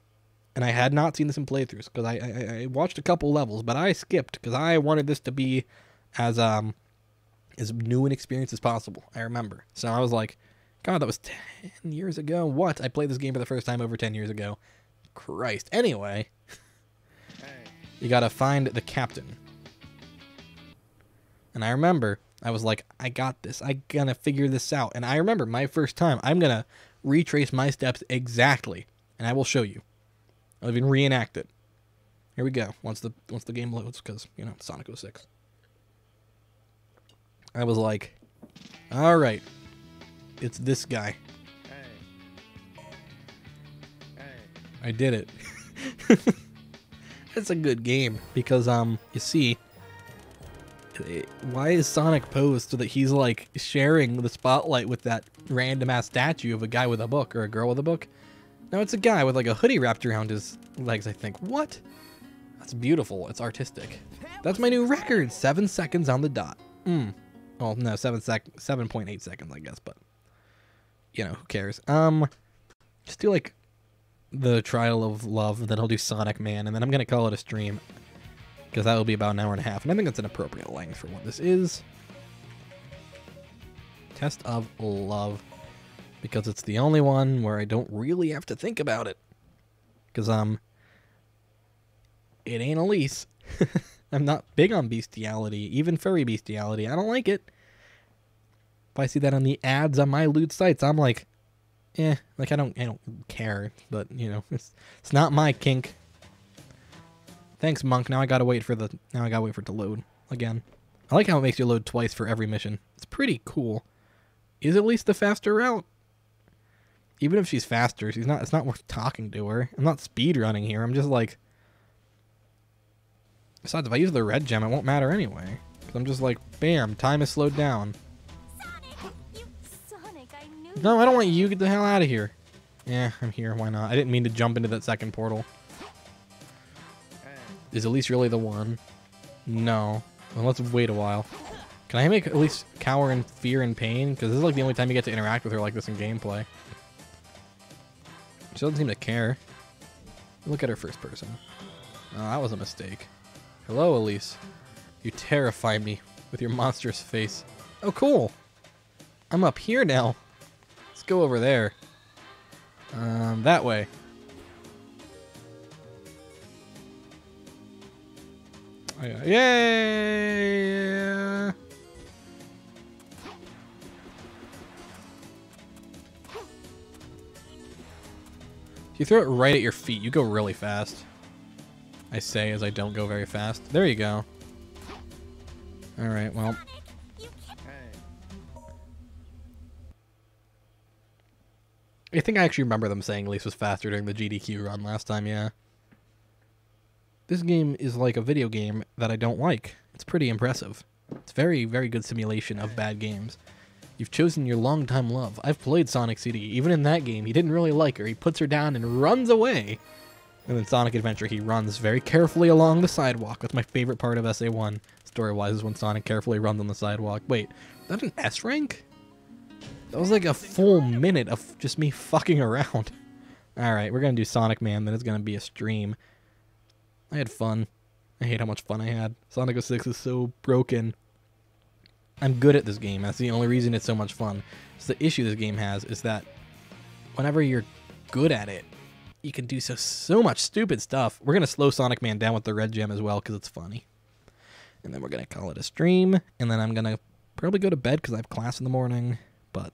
Speaker 1: And I had not seen this in playthroughs because I watched a couple levels, but I skipped because I wanted this to be as new an experience as possible. I remember. So I was like, God, that was 10 years ago. What? I played this game for the first time over 10 years ago. Christ. Anyway, you got to find the captain. And I remember I was like, I got this. I'm going to figure this out. And I remember my first time, I'm going to retrace my steps exactly. And I will show you. I'll even reenact it. Here we go. Once the game loads, because, you know, Sonic 06. I was like, all right, it's this guy. I did it. It's a good game because, you see, why is Sonic posed so that he's like sharing the spotlight with that random ass statue of a guy with a book or a girl with a book? No, it's a guy with like a hoodie wrapped around his legs, I think. What? That's beautiful. It's artistic. That's my new record. 7 seconds on the dot. Well, no, 7.8 seconds, I guess, but you know, who cares? Just do like the Trial of Love, then I'll do Sonic Man, and then I'm gonna call it a stream because that will be about an hour and a half, and I think that's an appropriate length for what this is. Test of Love. Because it's the only one where I don't really have to think about it. Because, it ain't Elise. I'm not big on bestiality, even furry bestiality. I don't like it. If I see that on the ads on my lewd sites, I'm like, like I don't care. But, you know, it's not my kink. Thanks, Monk. Now I gotta wait for it to load again. I like how it makes you load twice for every mission. It's pretty cool. Is Elise the faster route? Even if she's faster, it's not worth talking to her. I'm not speedrunning here. I'm just like... Besides, if I use the red gem, it won't matter anyway. Because I'm just like, bam, time is slowed down.
Speaker 3: Sonic, I knew
Speaker 1: No, I don't want you. Get the hell out of here. Yeah, I'm here. Why not? I didn't mean to jump into that second portal. Is Elise really the one? No. Well, let's wait a while. Can I make Elise cower in fear and pain? Because this is like the only time you get to interact with her like this in gameplay. She doesn't seem to care. Look at her first person. Oh, that was a mistake. Hello, Elise. You terrify me with your monstrous face. Oh, cool. I'm up here now. Let's go over there. That way. Yay! If you throw it right at your feet, you go really fast. I say as I don't go very fast. There you go. Alright, well. I think I actually remember them saying Elise was faster during the GDQ run last time, yeah. This game is like a video game that I don't like. It's pretty impressive. It's very, very good simulation of bad games. You've chosen your longtime love. I've played Sonic CD. Even in that game, he didn't really like her. He puts her down and runs away. And in Sonic Adventure, he runs very carefully along the sidewalk. That's my favorite part of SA1, story-wise, is when Sonic carefully runs on the sidewalk. Wait, is that an S rank? That was like a full minute of just me fucking around. Alright, we're gonna do Sonic Man, then it's gonna be a stream. I had fun. I hate how much fun I had. Sonic 06 is so broken. I'm good at this game. That's the only reason it's so much fun. So the issue this game has is that whenever you're good at it, you can do so much stupid stuff. We're going to slow Sonic Man down with the red gem as well because it's funny. And then we're going to call it a stream. And then I'm going to probably go to bed because I have class in the morning. But,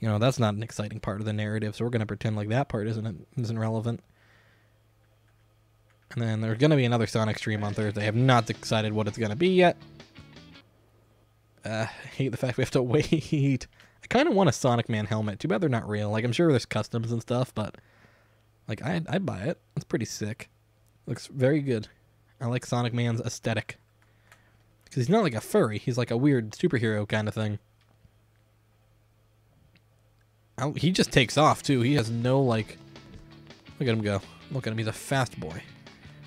Speaker 1: you know, that's not an exciting part of the narrative. So we're going to pretend like that part isn't relevant. And then there's going to be another Sonic stream on Thursday. I have not decided what it's going to be yet. I hate the fact we have to wait. I kind of want a Sonic Man helmet. Too bad they're not real. Like, I'm sure there's customs and stuff, but like, I'd buy it. It's pretty sick. Looks very good. I like Sonic Man's aesthetic. Because he's not like a furry. He's like a weird superhero kind of thing. He just takes off, too. He has no, like... Look at him go. Look at him. He's a fast boy.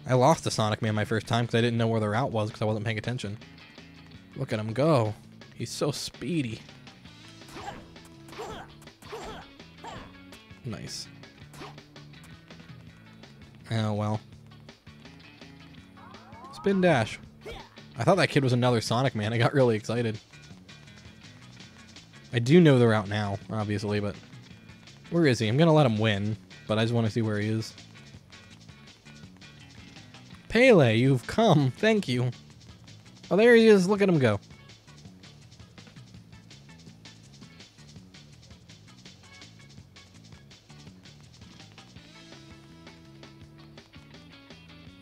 Speaker 1: I lost to Sonic Man my first time because I didn't know where the route was because I wasn't paying attention. Look at him go. He's so speedy. Nice. Oh, well. Spin dash. I thought that kid was another Sonic Man. I got really excited. I do know the route now, obviously, but... Where is he? I'm going to let him win, but I just want to see where he is. Pele, you've come. Thank you. Oh, there he is. Look at him go.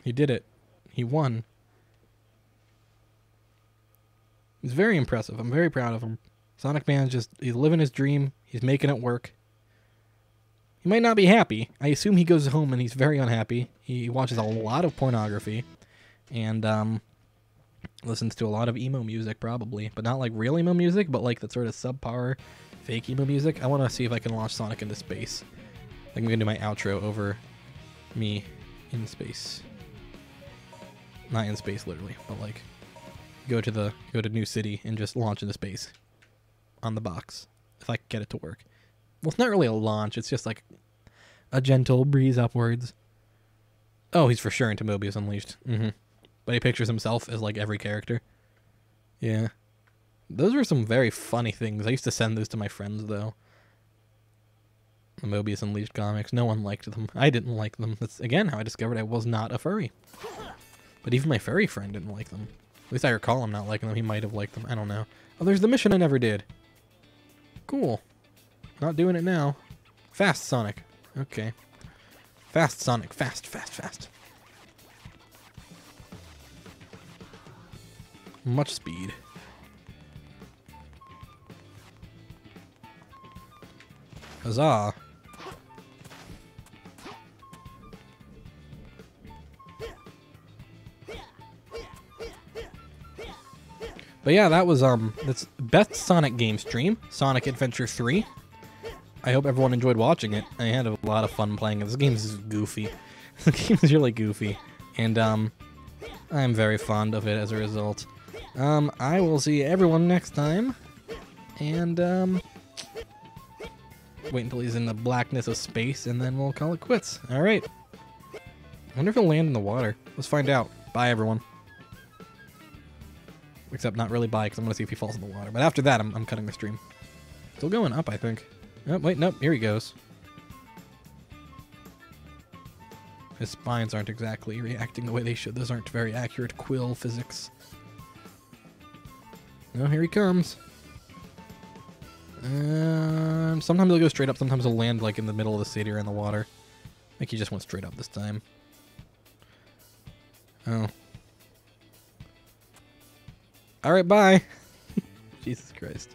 Speaker 1: He did it. He won. He's very impressive. I'm very proud of him. Sonic Man's just, he's living his dream. He's making it work. He might not be happy. I assume he goes home and he's very unhappy. He watches a lot of pornography. And, listens to a lot of emo music, probably. But not like real emo music, but like that sort of subpar fake emo music. I want to see if I can launch Sonic into space. I think I'm going to do my outro over me in space. Not in space, literally, but like go to New City and just launch into space on the box if I can get it to work. Well, it's not really a launch. It's just like a gentle breeze upwards. Oh, he's for sure into Mobius Unleashed. But he pictures himself as like every character. Yeah. Those were some very funny things. I used to send those to my friends, though. The Mobius Unleashed comics. No one liked them. I didn't like them. That's, again, how I discovered I was not a furry. But even my furry friend didn't like them. At least I recall him not liking them. He might have liked them. I don't know. Oh, there's the mission I never did. Cool. Not doing it now. Fast Sonic. Okay. Fast Sonic. Fast, fast, fast. Much speed. Huzzah. But yeah, that was that's best Sonic game stream, Sonic Adventure 3. I hope everyone enjoyed watching it. I had a lot of fun playing it. This game is goofy. The game is really goofy, and I'm very fond of it as a result. I will see everyone next time, and wait until he's in the blackness of space, and then we'll call it quits. All right. I wonder if he'll land in the water. Let's find out. Bye, everyone. Except not really bye, because I'm going to see if he falls in the water. But after that, I'm cutting the stream. Still going up, I think. Oh, wait, nope. Here he goes. His spines aren't exactly reacting the way they should. Those aren't very accurate quill physics. Oh, here he comes. Sometimes he'll go straight up. Sometimes he'll land like in the middle of the city or in the water. I think he just went straight up this time. Oh. Alright, bye. Jesus Christ.